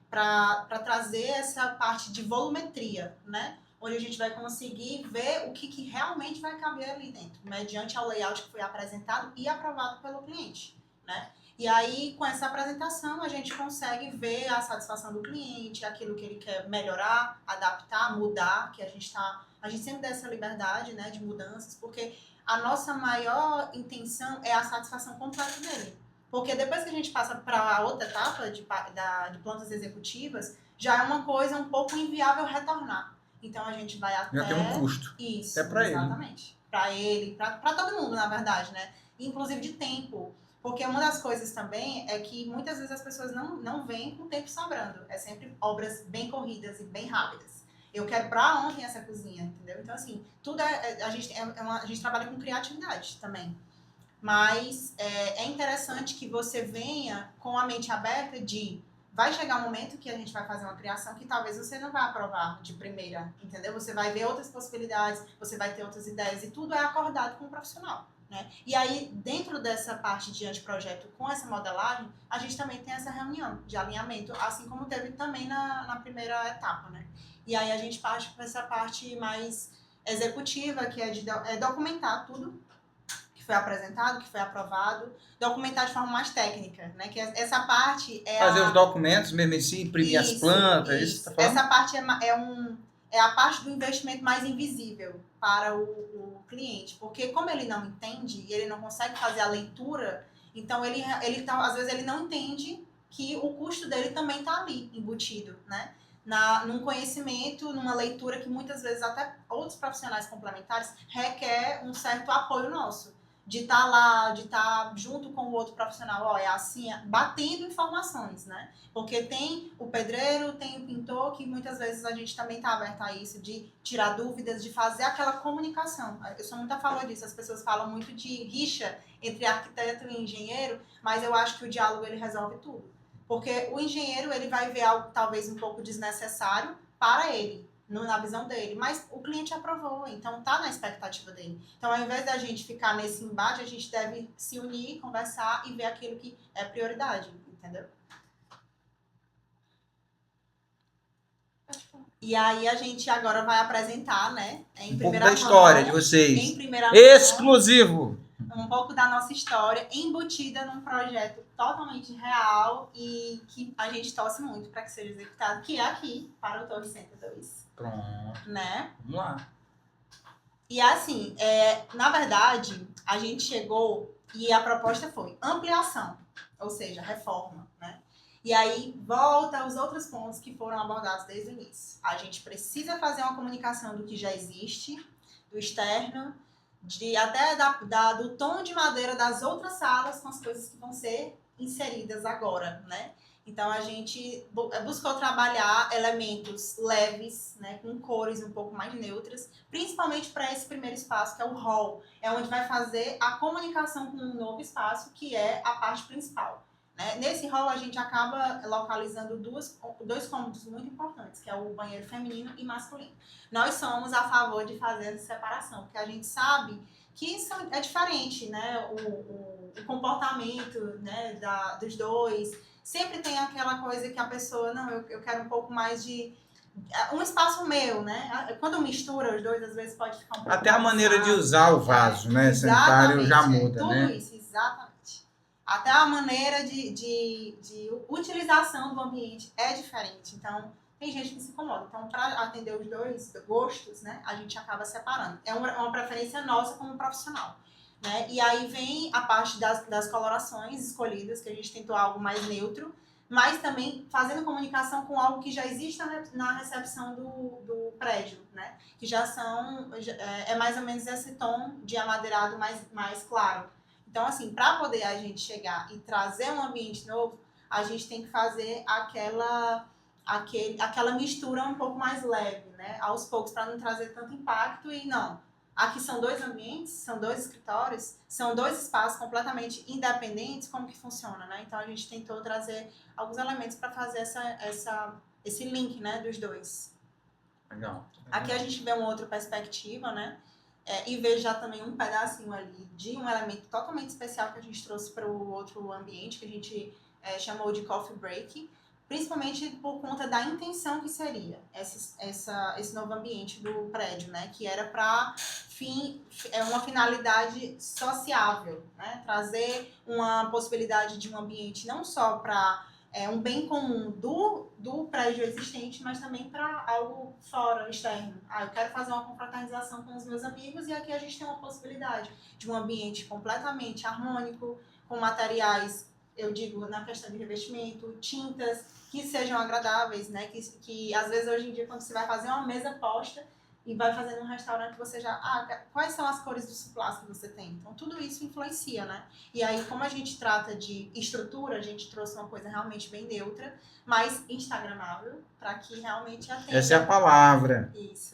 para trazer essa parte de volumetria, né, onde a gente vai conseguir ver o que realmente vai caber ali dentro, mediante ao layout que foi apresentado e aprovado pelo cliente, né? E aí, com essa apresentação, a gente consegue ver a satisfação do cliente, aquilo que ele quer melhorar, adaptar, mudar, que a gente sempre dá essa liberdade, né, de mudanças, porque a nossa maior intenção é a satisfação completa dele. Porque depois que a gente passa para a outra etapa de plantas executivas, já é uma coisa um pouco inviável retornar. Então a gente vai até... Já tem um custo. Isso, é para ele. Exatamente. Para ele, para todo mundo, na verdade, né? Inclusive de tempo. Porque uma das coisas também é que muitas vezes as pessoas não vêm com tempo sobrando. É sempre obras bem corridas e bem rápidas. Eu quero pra ontem essa cozinha, entendeu? Então, assim, tudo a gente trabalha com criatividade também. Mas é interessante que você venha com a mente aberta de... Vai chegar um momento que a gente vai fazer uma criação que talvez você não vai aprovar de primeira, entendeu? Você vai ver outras possibilidades, você vai ter outras ideias e tudo é acordado com o profissional, né? E aí, dentro dessa parte de anteprojeto com essa modelagem, a gente também tem essa reunião de alinhamento, assim como teve também na primeira etapa, né? E aí a gente parte para essa parte mais executiva, que é de documentar tudo que foi apresentado, que foi aprovado, documentar de forma mais técnica, né? Que essa parte é fazer os documentos mesmo assim, imprimir as plantas, isso tá falando? Essa parte é a parte do investimento mais invisível para o cliente, porque como ele não entende e ele não consegue fazer a leitura, então às vezes ele não entende que o custo dele também está ali embutido, né? Num conhecimento, numa leitura que muitas vezes até outros profissionais complementares requer um certo apoio nosso. De estar lá, de estar junto com o outro profissional, é assim, batendo informações, né? Porque tem o pedreiro, tem o pintor, que muitas vezes a gente também está aberto a isso, de tirar dúvidas, de fazer aquela comunicação. Eu sou muito a favor disso, as pessoas falam muito de rixa entre arquiteto e engenheiro, mas eu acho que o diálogo ele resolve tudo. Porque o engenheiro ele vai ver algo talvez um pouco desnecessário para ele, na visão dele, mas o cliente aprovou, então tá na expectativa dele. Então, ao invés da gente ficar nesse embate, a gente deve se unir, conversar e ver aquilo que é prioridade, entendeu? E aí a gente agora vai apresentar, né, em Um pouco primeira da história de mão, vocês. em primeira mão, Exclusivo. um pouco da nossa história, embutida num projeto totalmente real e que a gente torce muito para que seja executado, que é aqui, para o Torre 102. Pronto. Né? Vamos lá. E assim, na verdade, a gente chegou e a proposta foi ampliação, ou seja, reforma, né? E aí volta aos outros pontos que foram abordados desde o início. A gente precisa fazer uma comunicação do que já existe, do externo, até do tom de madeira das outras salas com as coisas que vão ser inseridas agora, né? Então a gente buscou trabalhar elementos leves, né, com cores um pouco mais neutras, principalmente para esse primeiro espaço, que é o hall. É onde vai fazer a comunicação com um novo espaço, que é a parte principal. Né? Nesse hall a gente acaba localizando dois cômodos muito importantes, que é o banheiro feminino e masculino. Nós somos a favor de fazer essa separação, porque a gente sabe que é diferente, né? O comportamento, né, dos dois. Sempre tem aquela coisa que a pessoa, não, eu quero um pouco mais de um espaço meu, né? Quando mistura os dois, às vezes pode ficar um pouco Até a maneira de usar o vaso, né? Sanitário já muda, tudo né? isso, exatamente. Até a maneira de utilização do ambiente é diferente. Então, tem gente que se incomoda. Então, para atender os dois gostos, né, a gente acaba separando. É uma preferência nossa como profissional. Né? E aí vem a parte das colorações escolhidas, que a gente tentou algo mais neutro, mas também fazendo comunicação com algo que já existe na recepção do prédio, né? Que já é mais ou menos esse tom de amadeirado mais claro. Então, assim, para poder a gente chegar e trazer um ambiente novo, a gente tem que fazer aquela mistura um pouco mais leve, né? Aos poucos, para não trazer tanto impacto e não. Aqui são dois ambientes, são dois escritórios, são dois espaços completamente independentes, como que funciona, né? Então a gente tentou trazer alguns elementos para fazer esse link, né, dos dois. Legal. Aqui a gente vê uma outra perspectiva, né? E vejo já também um pedacinho ali de um elemento totalmente especial que a gente trouxe para o outro ambiente, que a gente chamou de coffee break, principalmente por conta da intenção que seria esse novo ambiente do prédio, né? Que era para uma finalidade sociável, né? Trazer uma possibilidade de um ambiente não só para um bem comum do prédio existente, mas também para algo fora, externo. Eu quero fazer uma confraternização com os meus amigos e aqui a gente tem uma possibilidade de um ambiente completamente harmônico, com materiais, eu digo, na questão de revestimento, tintas que sejam agradáveis, né? Que às vezes hoje em dia, quando você vai fazer uma mesa posta e vai fazendo um restaurante, você já... quais são as cores do suplás que você tem? Então, tudo isso influencia, né? E aí, como a gente trata de estrutura, a gente trouxe uma coisa realmente bem neutra, mas instagramável, para que realmente atenda. Essa é a palavra. Isso.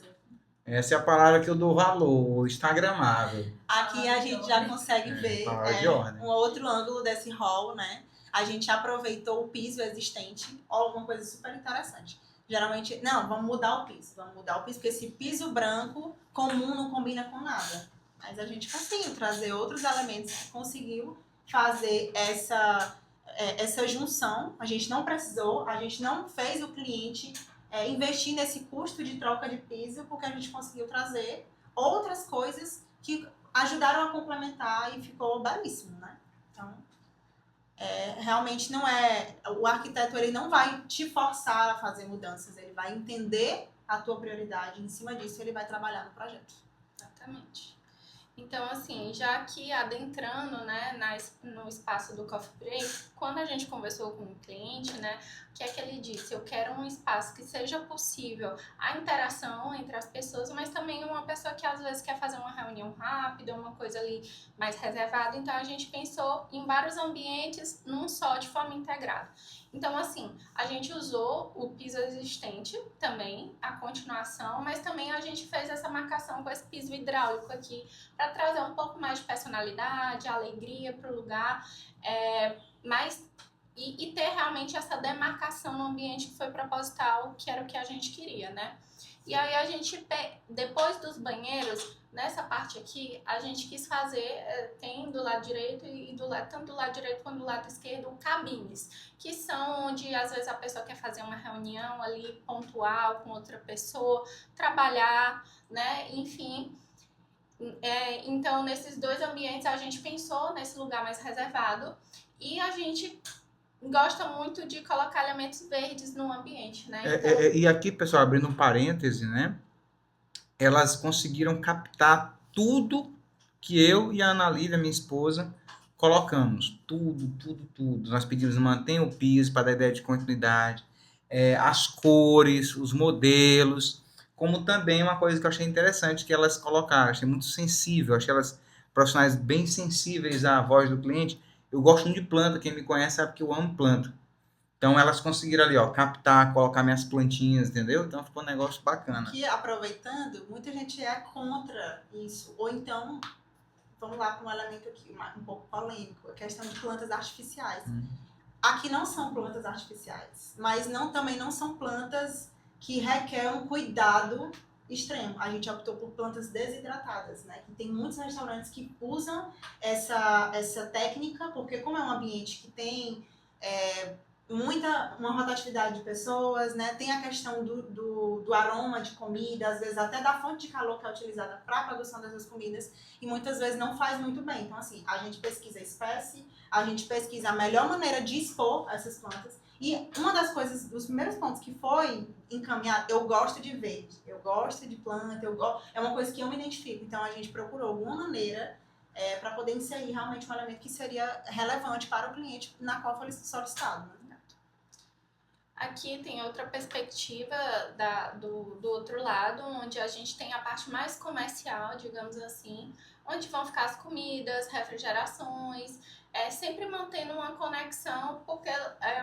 Essa é a palavra que eu dou valor, instagramável. Aqui a gente já consegue ver um outro ângulo desse hall, né? A gente aproveitou o piso existente, uma coisa super interessante. Geralmente, não, vamos mudar o piso, porque esse piso branco comum não combina com nada. Mas a gente conseguiu trazer outros elementos que conseguiu fazer essa junção. A gente não precisou, a gente não fez o cliente investir nesse custo de troca de piso, porque a gente conseguiu trazer outras coisas que ajudaram a complementar e ficou belíssimo, né? Então, realmente não é... O arquiteto, ele não vai te forçar a fazer mudanças, ele vai entender a tua prioridade, em cima disso ele vai trabalhar no projeto. Exatamente. Então, assim, já aqui adentrando, né, no espaço do Coffee Break, quando a gente conversou com o cliente, né, o que é que ele disse? Eu quero um espaço que seja possível a interação entre as pessoas, mas também uma pessoa que às vezes quer fazer uma reunião rápida, uma coisa ali mais reservada. Então, a gente pensou em vários ambientes num só, de forma integrada. Então, assim, a gente usou o piso existente também, a continuação, mas também a gente fez essa marcação com esse piso hidráulico aqui, para trazer um pouco mais de personalidade, alegria para o lugar, e ter realmente essa demarcação no ambiente que foi proposital, que era o que a gente queria, né? E aí a gente, depois dos banheiros, nessa parte aqui, a gente quis fazer, tem do lado direito e tanto do lado direito quanto do lado esquerdo, cabines, que são onde às vezes a pessoa quer fazer uma reunião ali pontual com outra pessoa, trabalhar, né, enfim. Então, nesses dois ambientes, a gente pensou nesse lugar mais reservado e a gente gosta muito de colocar elementos verdes no ambiente, né? Então, E aqui, pessoal, abrindo um parêntese, né? Elas conseguiram captar tudo que eu e a Ana Lívia, minha esposa, colocamos. Tudo. Nós pedimos mantenha o piso para dar ideia de continuidade, as cores, os modelos, como também uma coisa que eu achei interessante que elas colocaram. Achei muito sensível, achei elas profissionais bem sensíveis à voz do cliente. Eu gosto muito de planta, quem me conhece sabe que eu amo planta. Então elas conseguiram ali, ó, captar, colocar minhas plantinhas, entendeu? Então ficou um negócio bacana. Que, aproveitando, muita gente é contra isso. Ou então, vamos lá para um elemento aqui um pouco polêmico, a questão de plantas artificiais. Aqui não são plantas artificiais, mas também não são plantas que requerem um cuidado extremo. A gente optou por plantas desidratadas, né? Que tem muitos restaurantes que usam essa técnica, porque como é um ambiente que tem uma rotatividade de pessoas, né? Tem a questão do aroma de comida, às vezes até da fonte de calor que é utilizada para a produção dessas comidas, e muitas vezes não faz muito bem. Então, assim, a gente pesquisa a espécie, a gente pesquisa a melhor maneira de expor essas plantas, e uma das coisas, dos primeiros pontos que foi encaminhado, eu gosto de verde, eu gosto de planta, é uma coisa que eu me identifico, então a gente procurou alguma maneira para poder inserir realmente um elemento que seria relevante para o cliente na qual foi solicitado, né? Aqui tem outra perspectiva do outro lado, onde a gente tem a parte mais comercial, digamos assim, onde vão ficar as comidas, refrigerações, sempre mantendo uma conexão, porque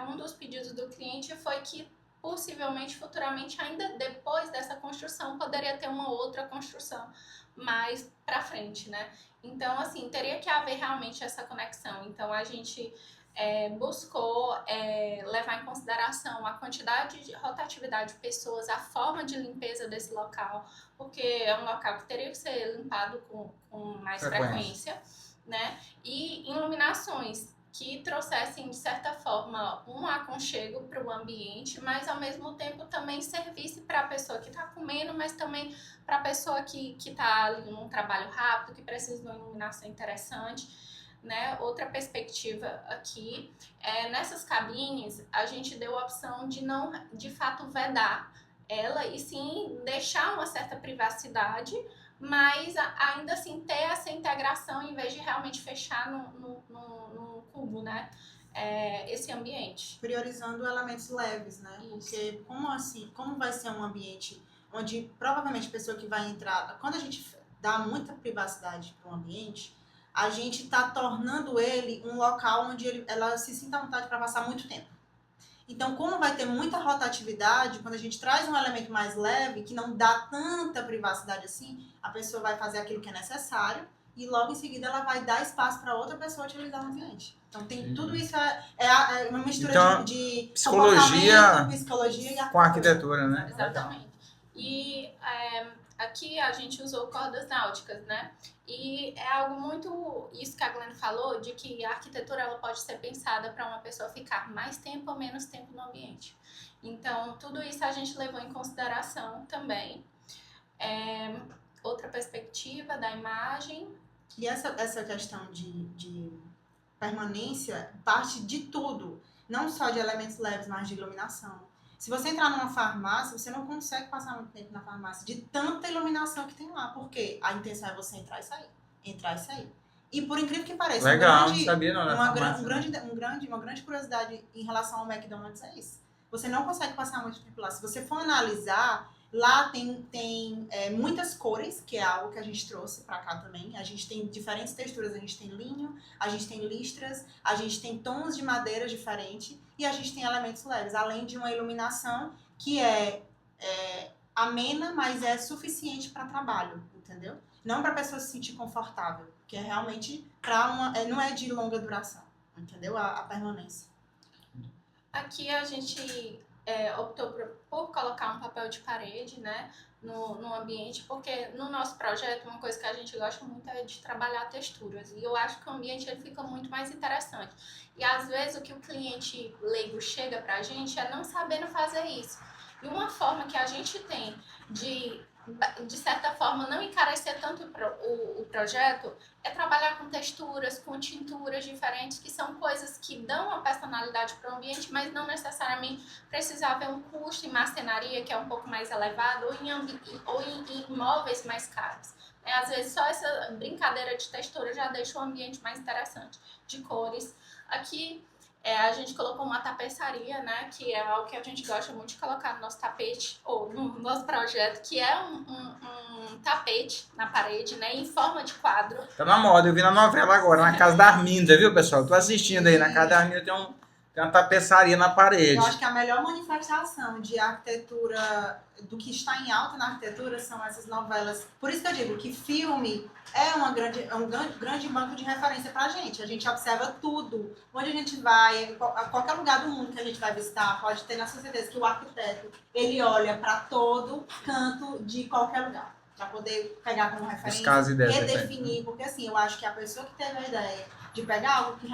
um dos pedidos do cliente foi que possivelmente, futuramente, ainda depois dessa construção, poderia ter uma outra construção mais para frente, né? Então, assim, teria que haver realmente essa conexão. Então, a gente buscou levar em consideração a quantidade de rotatividade de pessoas, a forma de limpeza desse local, porque é um local que teria que ser limpado com mais frequência, né? E iluminações que trouxessem, de certa forma, um aconchego para o ambiente, mas ao mesmo tempo também servisse para a pessoa que está comendo, mas também para a pessoa que está ali num trabalho rápido, que precisa de uma iluminação interessante. Né? Outra perspectiva aqui nessas cabines a gente deu a opção de não de fato vedar ela e sim deixar uma certa privacidade, mas ainda assim ter essa integração em vez de realmente fechar no cubo, né? Esse ambiente. Priorizando elementos leves, né? Isso. Porque como vai ser um ambiente onde provavelmente a pessoa que vai entrar, quando a gente dá muita privacidade para um ambiente, a gente está tornando ele um local onde ela se sinta à vontade para passar muito tempo. Então, como vai ter muita rotatividade, quando a gente traz um elemento mais leve, que não dá tanta privacidade assim, a pessoa vai fazer aquilo que é necessário e logo em seguida ela vai dar espaço para outra pessoa utilizar o ambiente. Então, tudo isso é uma mistura então, de psicologia e com arquitetura, né? Exatamente. E aqui a gente usou cordas náuticas, né? E é algo muito, isso que a Glenn falou, de que a arquitetura ela pode ser pensada para uma pessoa ficar mais tempo ou menos tempo no ambiente. Então, tudo isso a gente levou em consideração também. Outra perspectiva da imagem. E essa questão de permanência parte de tudo, não só de elementos leves, mas de iluminação. Se você entrar numa farmácia, você não consegue passar muito tempo na farmácia de tanta iluminação que tem lá, porque a intenção é você entrar e sair, entrar e sair. E por incrível que pareça, legal, não sabia não, uma grande curiosidade em relação ao McDonald's é isso. Você não consegue passar muito tempo lá. Se você for analisar, lá tem muitas cores, que é algo que a gente trouxe pra cá também. A gente tem diferentes texturas, a gente tem linho, a gente tem listras, a gente tem tons de madeira diferentes e a gente tem elementos leves, além de uma iluminação que é amena, mas é suficiente para trabalho, entendeu? Não para a pessoa se sentir confortável, que é realmente não é de longa duração, entendeu? A permanência. Aqui a gente optou por colocar um papel de parede, né? no ambiente, porque no nosso projeto, uma coisa que a gente gosta muito é de trabalhar texturas. E eu acho que o ambiente ele fica muito mais interessante. E às vezes o que o cliente leigo chega pra gente é não sabendo fazer isso. E uma forma que a gente tem de certa forma, não encarecer tanto o projeto é trabalhar com texturas, com tinturas diferentes, que são coisas que dão uma personalidade para o ambiente, mas não necessariamente precisar haver um custo em marcenaria, que é um pouco mais elevado, ou em imóveis mais caros. Às vezes, só essa brincadeira de textura já deixa o ambiente mais interessante, de cores. Aqui, a gente colocou uma tapeçaria, né, que é algo que a gente gosta muito de colocar no nosso tapete, ou no nosso projeto, que é um tapete na parede, né, em forma de quadro. Tá na moda, eu vi na novela agora, na casa da Arminda, viu, pessoal? Tô assistindo aí, na casa da Arminda tem uma tapeçaria na parede. Eu acho que a melhor manifestação de arquitetura, do que está em alta na arquitetura, são essas novelas. Por isso que eu digo que filme é um grande banco de referência pra gente. A gente observa tudo. Onde a gente vai, a qualquer lugar do mundo que a gente vai visitar, pode ter na sua certeza que o arquiteto, ele olha para todo canto de qualquer lugar. Para poder pegar como referência, redefinir. Porque assim, eu acho que a pessoa que teve a ideia de pegar algo que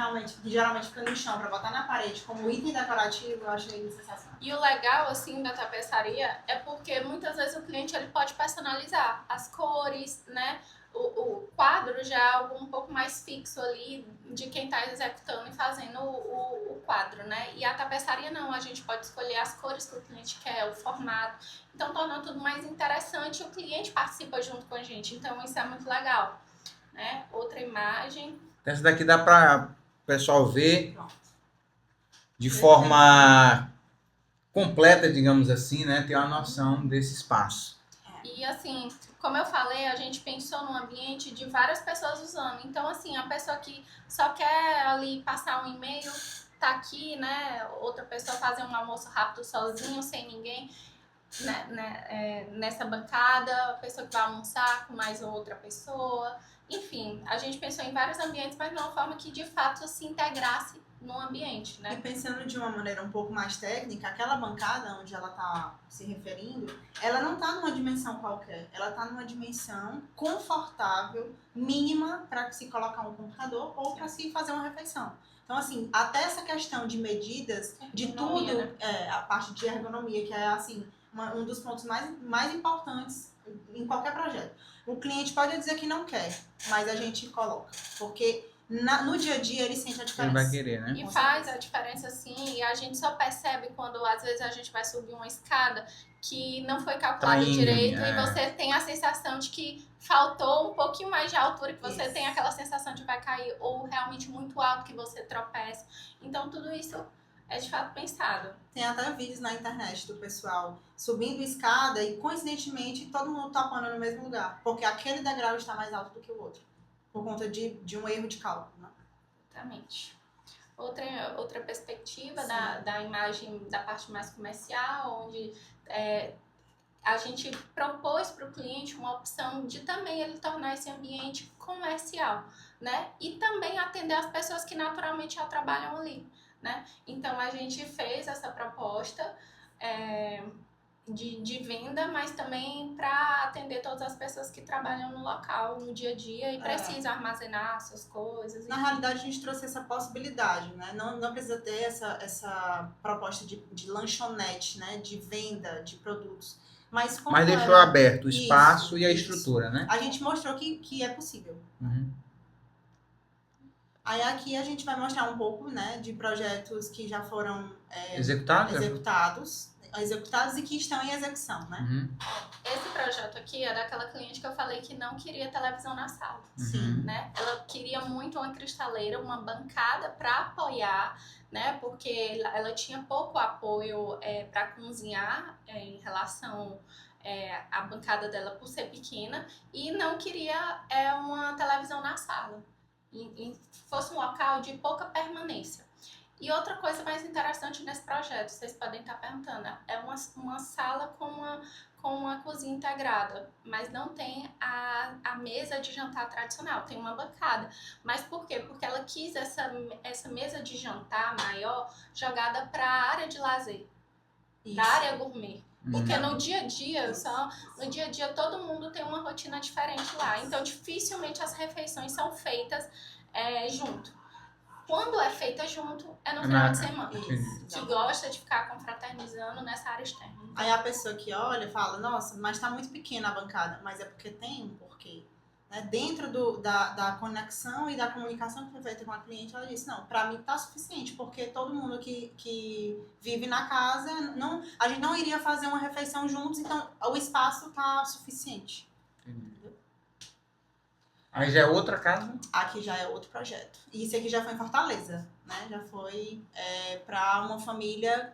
geralmente fica no chão para botar na parede como item decorativo, eu achei sensacional. E o legal, assim, da tapeçaria é porque muitas vezes o cliente ele pode personalizar as cores, né? O quadro já é algo um pouco mais fixo ali de quem está executando e fazendo o quadro, né? E a tapeçaria não, a gente pode escolher as cores que o cliente quer, o formato. Então torna tudo mais interessante e o cliente participa junto com a gente. Então isso é muito legal, né? Outra imagem. Essa daqui dá para o pessoal ver de forma completa, digamos assim, né? Ter uma noção desse espaço. E assim, como eu falei, a gente pensou num ambiente de várias pessoas usando. Então, assim, a pessoa que só quer ali passar um e-mail, tá aqui, né? Outra pessoa fazer um almoço rápido sozinho, sem ninguém, nessa bancada, a pessoa que vai almoçar com mais outra pessoa. Enfim, a gente pensou em vários ambientes, mas de uma forma que de fato se integrasse no ambiente, né? E pensando de uma maneira um pouco mais técnica, aquela bancada onde ela está se referindo, ela não está numa dimensão qualquer, ela está numa dimensão confortável, mínima para se colocar um computador ou para se fazer uma refeição. Então, assim, até essa questão de medidas, de tudo, né? A parte de ergonomia, que é, assim, um dos pontos mais importantes em qualquer projeto. O cliente pode dizer que não quer, mas a gente coloca, porque no dia a dia ele sente a diferença. Ele vai querer, né? E faz a diferença sim, e a gente só percebe quando às vezes a gente vai subir uma escada que não foi calculado direito e você tem a sensação de que faltou um pouquinho mais de altura, que você tem aquela sensação de vai cair, ou realmente muito alto que você tropeça. Então tudo isso é de fato pensado. Tem até vídeos na internet do pessoal subindo escada e coincidentemente todo mundo topando no mesmo lugar, porque aquele degrau está mais alto do que o outro, por conta de um erro de cálculo, né? Exatamente. Outra perspectiva da imagem da parte mais comercial, onde a gente propôs para o cliente uma opção de também ele tornar esse ambiente comercial, né? E também atender as pessoas que naturalmente já trabalham ali, né? Então a gente fez essa proposta de venda, mas também para atender todas as pessoas que trabalham no local, no dia a dia e precisam armazenar suas coisas. Na realidade, a gente trouxe essa possibilidade, né? Não precisa ter essa proposta de lanchonete, né? De venda de produtos. Mas deixou aberto o espaço e a estrutura, né? A gente mostrou que é possível. Uhum. Aí aqui a gente vai mostrar um pouco, né? De projetos que já foram executados e que estão em execução, né? Uhum. Esse projeto aqui é daquela cliente que eu falei que não queria televisão na sala. Sim. Né? Ela queria muito uma cristaleira, uma bancada para apoiar, né? Porque ela tinha pouco apoio para cozinhar em relação à bancada dela por ser pequena e não queria uma televisão na sala. E fosse um local de pouca permanência. E outra coisa mais interessante nesse projeto, vocês podem estar perguntando, é uma sala com uma cozinha integrada, mas não tem a mesa de jantar tradicional, tem uma bancada. Mas por quê? Porque ela quis essa mesa de jantar maior jogada para a área de lazer, da área gourmet. Porque no dia a dia todo mundo tem uma rotina diferente lá. Então, dificilmente as refeições são feitas junto. Quando é feita junto, é no final de semana. Que gosta de ficar confraternizando nessa área externa. Aí a pessoa que olha fala, nossa, mas tá muito pequena a bancada. Mas é porque tem um porquê. Dentro da conexão e da comunicação que foi feita com a cliente, ela disse, não, para mim tá suficiente, porque todo mundo que vive na casa, a gente não iria fazer uma refeição juntos, então o espaço tá suficiente. Entendi. Aí já é outra casa? Aqui já é outro projeto. E esse aqui já foi em Fortaleza, né? Já foi para uma família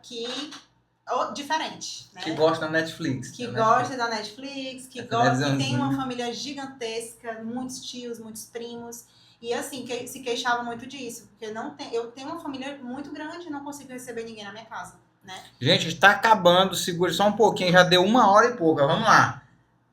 diferente, né? Que gosta da Netflix. Que gosta da Netflix, que tem uma família gigantesca, muitos tios, muitos primos. E assim, se queixava muito disso, porque eu tenho uma família muito grande e não consigo receber ninguém na minha casa, né? Gente, está acabando, segure só um pouquinho, já deu 1h e pouca, vamos lá.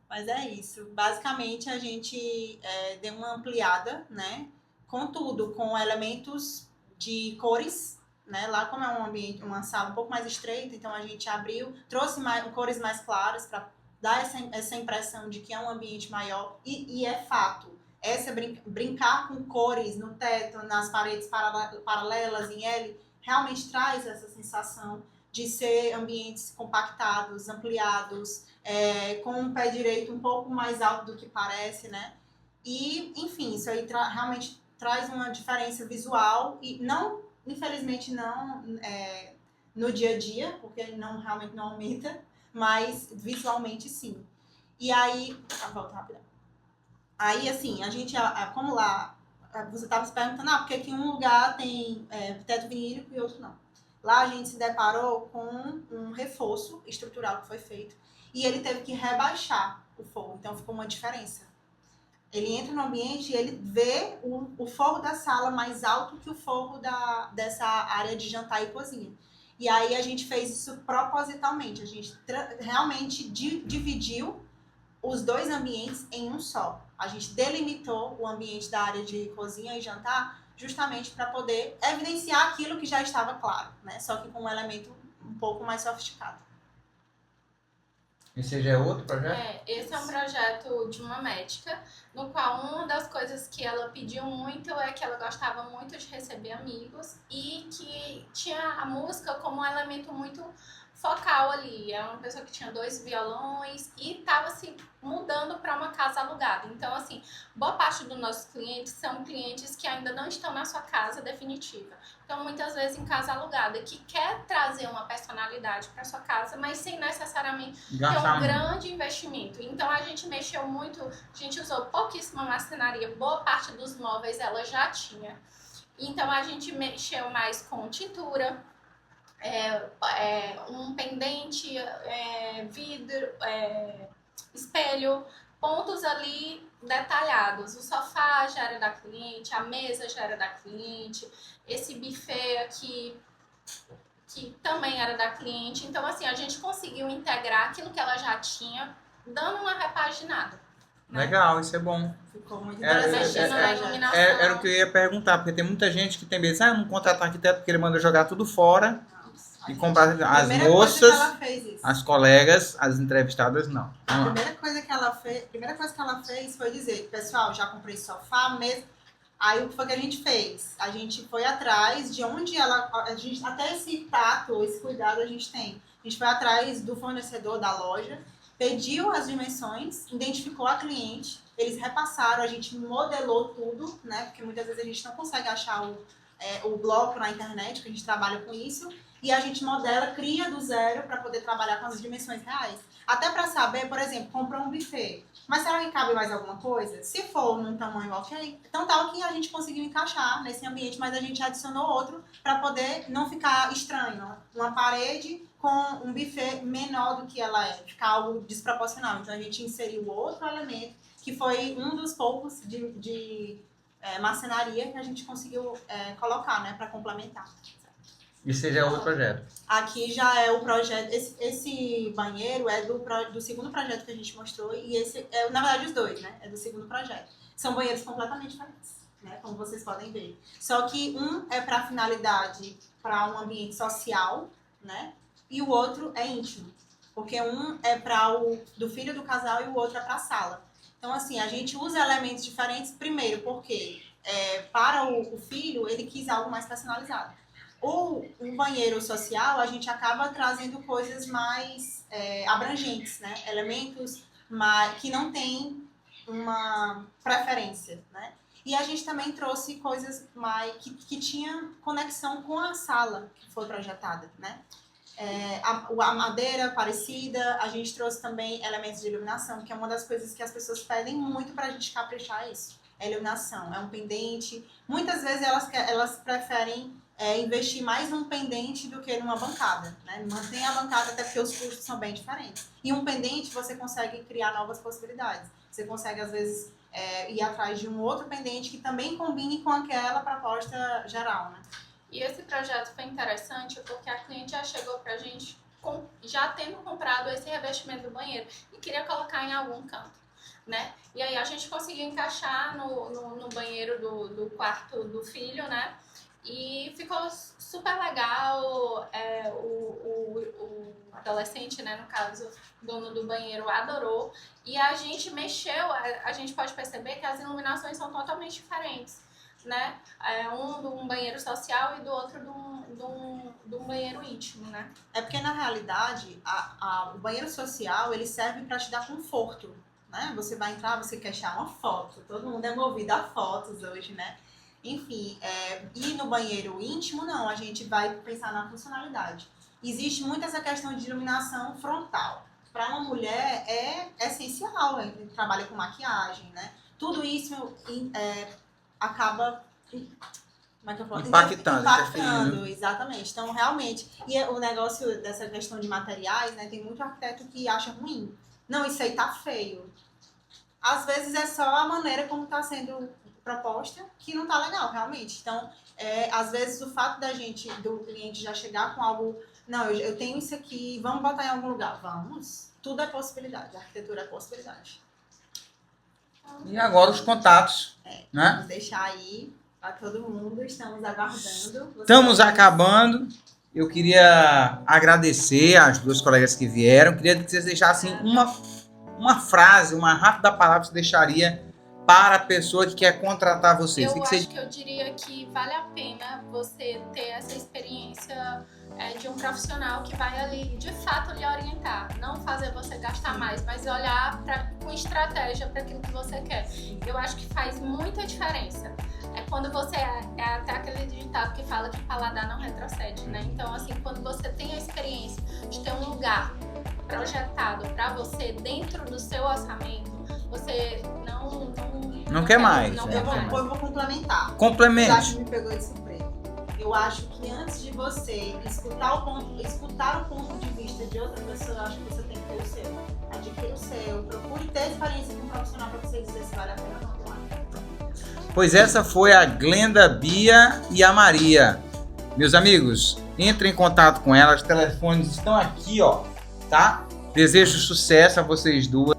Mas é isso. Basicamente, a gente deu uma ampliada, né? Contudo, com elementos de cores, né? Lá como é um ambiente, uma sala um pouco mais estreita, então a gente trouxe cores mais claras para dar essa impressão de que é um ambiente maior. E é fato. Brincar com cores no teto, nas paredes paralelas em L, realmente traz essa sensação de ser ambientes compactados, ampliados, com um pé direito um pouco mais alto do que parece, né? E, enfim, isso aí realmente traz uma diferença visual e não, infelizmente não no dia a dia, porque realmente não aumenta, mas visualmente sim. E aí, volta rápido. Aí, assim, a gente, como lá, você estava se perguntando, por que um lugar tem teto vinílico e outro não? Lá a gente se deparou com um reforço estrutural que foi feito e ele teve que rebaixar o forro, então ficou uma diferença. Ele entra no ambiente e ele vê o forro da sala mais alto que o forro dessa área de jantar e cozinha. E aí a gente fez isso propositalmente, a gente realmente dividiu os dois ambientes em um só. A gente delimitou o ambiente da área de cozinha e jantar justamente para poder evidenciar aquilo que já estava claro, né? Só que com um elemento um pouco mais sofisticado. Esse já é outro projeto? Esse é um projeto de uma médica, no qual uma das coisas que ela pediu muito é que ela gostava muito de receber amigos e que tinha a música como um elemento muito focal ali. É uma pessoa que tinha 2 violões e estava se mudando para uma casa alugada. Então, assim, boa parte dos nossos clientes são clientes que ainda não estão na sua casa definitiva. Então, muitas vezes em casa alugada, que quer trazer uma personalidade para sua casa, mas sem necessariamente ter um grande investimento. Então, a gente mexeu muito, a gente usou pouquíssima marcenaria, boa parte dos móveis ela já tinha. Então, a gente mexeu mais com tintura, um pendente, vidro, espelho, pontos ali detalhados. O sofá já era da cliente, a mesa já era da cliente, esse buffet aqui que também era da cliente. Então, assim, a gente conseguiu integrar aquilo que ela já tinha, dando uma repaginada. Né? Legal, isso é bom. Ficou muito interessante. Era o que eu ia perguntar, porque tem muita gente que tem medo, não contratar arquiteto porque ele manda jogar tudo fora. E comprar as moças, as colegas, as entrevistadas, não. A primeira coisa que ela fez foi dizer, pessoal, já comprei sofá, mesa. Aí o que foi que a gente fez? A gente foi atrás de onde até esse tato, esse cuidado a gente tem. A gente foi atrás do fornecedor da loja, pediu as dimensões, identificou a cliente, eles repassaram, a gente modelou tudo, né? Porque muitas vezes a gente não consegue achar o bloco na internet, que a gente trabalha com isso. E a gente modela, cria do zero para poder trabalhar com as dimensões reais. Até para saber, por exemplo, comprou um buffet. Mas será que cabe mais alguma coisa? Se for num tamanho ok, então tal que a gente conseguiu encaixar nesse ambiente, mas a gente adicionou outro para poder não ficar estranho. Uma parede com um buffet menor do que ela é, ficar algo desproporcional. Então a gente inseriu outro elemento, que foi um dos poucos de marcenaria que a gente conseguiu colocar, né, para complementar. Esse já é outro projeto. Aqui já é o projeto. Esse banheiro é do segundo projeto que a gente mostrou. E esse é, na verdade, os dois, né? É do segundo projeto. São banheiros completamente diferentes, né? Como vocês podem ver. Só que um é para finalidade, para um ambiente social, né? E o outro é íntimo. porque um é para o do filho do casal e o outro é para a sala. Então, assim, a gente usa elementos diferentes, primeiro, porque para o filho, ele quis algo mais personalizado. Um banheiro social, a gente acaba trazendo coisas mais abrangentes, né? Elementos que não tem uma preferência, né? E a gente também trouxe coisas mais que tinha conexão com a sala que foi projetada, né? A madeira parecida, a gente trouxe também elementos de iluminação, que é uma das coisas que as pessoas pedem muito pra gente caprichar isso. É iluminação, é um pendente. Muitas vezes elas preferem investir mais num pendente do que numa bancada, né? Mantém a bancada até porque os custos são bem diferentes. E um pendente você consegue criar novas possibilidades. Você consegue, às vezes, ir atrás de um outro pendente que também combine com aquela proposta geral, né? E esse projeto foi interessante porque a cliente já chegou pra gente já tendo comprado esse revestimento do banheiro e queria colocar em algum canto, né? E aí a gente conseguiu encaixar no banheiro do quarto do filho, né? E ficou super legal, o adolescente, né, no caso, dono do banheiro, adorou. E a gente mexeu, a gente pode perceber que as iluminações são totalmente diferentes, né? Um de um banheiro social e do outro de um banheiro íntimo, né? É porque, na realidade, o banheiro social, ele serve para te dar conforto, né? Você vai entrar, você quer tirar uma foto, todo mundo é movido a fotos hoje, né? Enfim, e no banheiro íntimo, não, a gente vai pensar na funcionalidade. Existe muito essa questão de iluminação frontal. Para uma mulher é essencial, trabalha com maquiagem, né? Tudo isso acaba como é que eu falo? Impactando, exatamente. Então, realmente, e o negócio dessa questão de materiais, né? Tem muito arquiteto que acha ruim. Não, isso aí tá feio. Às vezes é só a maneira como está sendo proposta que não tá legal, realmente. Então, às vezes o fato do cliente já chegar com algo, não, eu tenho isso aqui, vamos botar em algum lugar. Vamos. Tudo é possibilidade. A arquitetura é possibilidade. E agora os contatos, né? Vamos deixar aí para todo mundo. Estamos aguardando. Estamos acabando. Eu queria agradecer às duas colegas que vieram. Queria que vocês deixassem uma frase, uma rápida palavra que você deixaria para a pessoa que quer contratar vocês. Que eu diria que vale a pena você ter essa experiência de um profissional que vai ali, de fato, lhe orientar. Não fazer você gastar mais, mas olhar com estratégia para aquilo que você quer. Eu acho que faz muita diferença. É quando você até aquele ditado que fala que paladar não retrocede, né? Então, assim, quando você tem a experiência de ter um lugar projetado para você dentro do seu orçamento, você não quer mais. Eu vou complementar. Complemente. Já que me pegou de surpresa. Eu acho que antes de você escutar o ponto de vista de outra pessoa, eu acho que você tem que ter o seu. Adquira o seu, procure ter experiência com um profissional para você dizer se vale a pena ou não. Pois essa foi a Glenda, Bia e a Maria. Meus amigos, entrem em contato com elas, os telefones estão aqui, ó, tá? Desejo sucesso a vocês duas.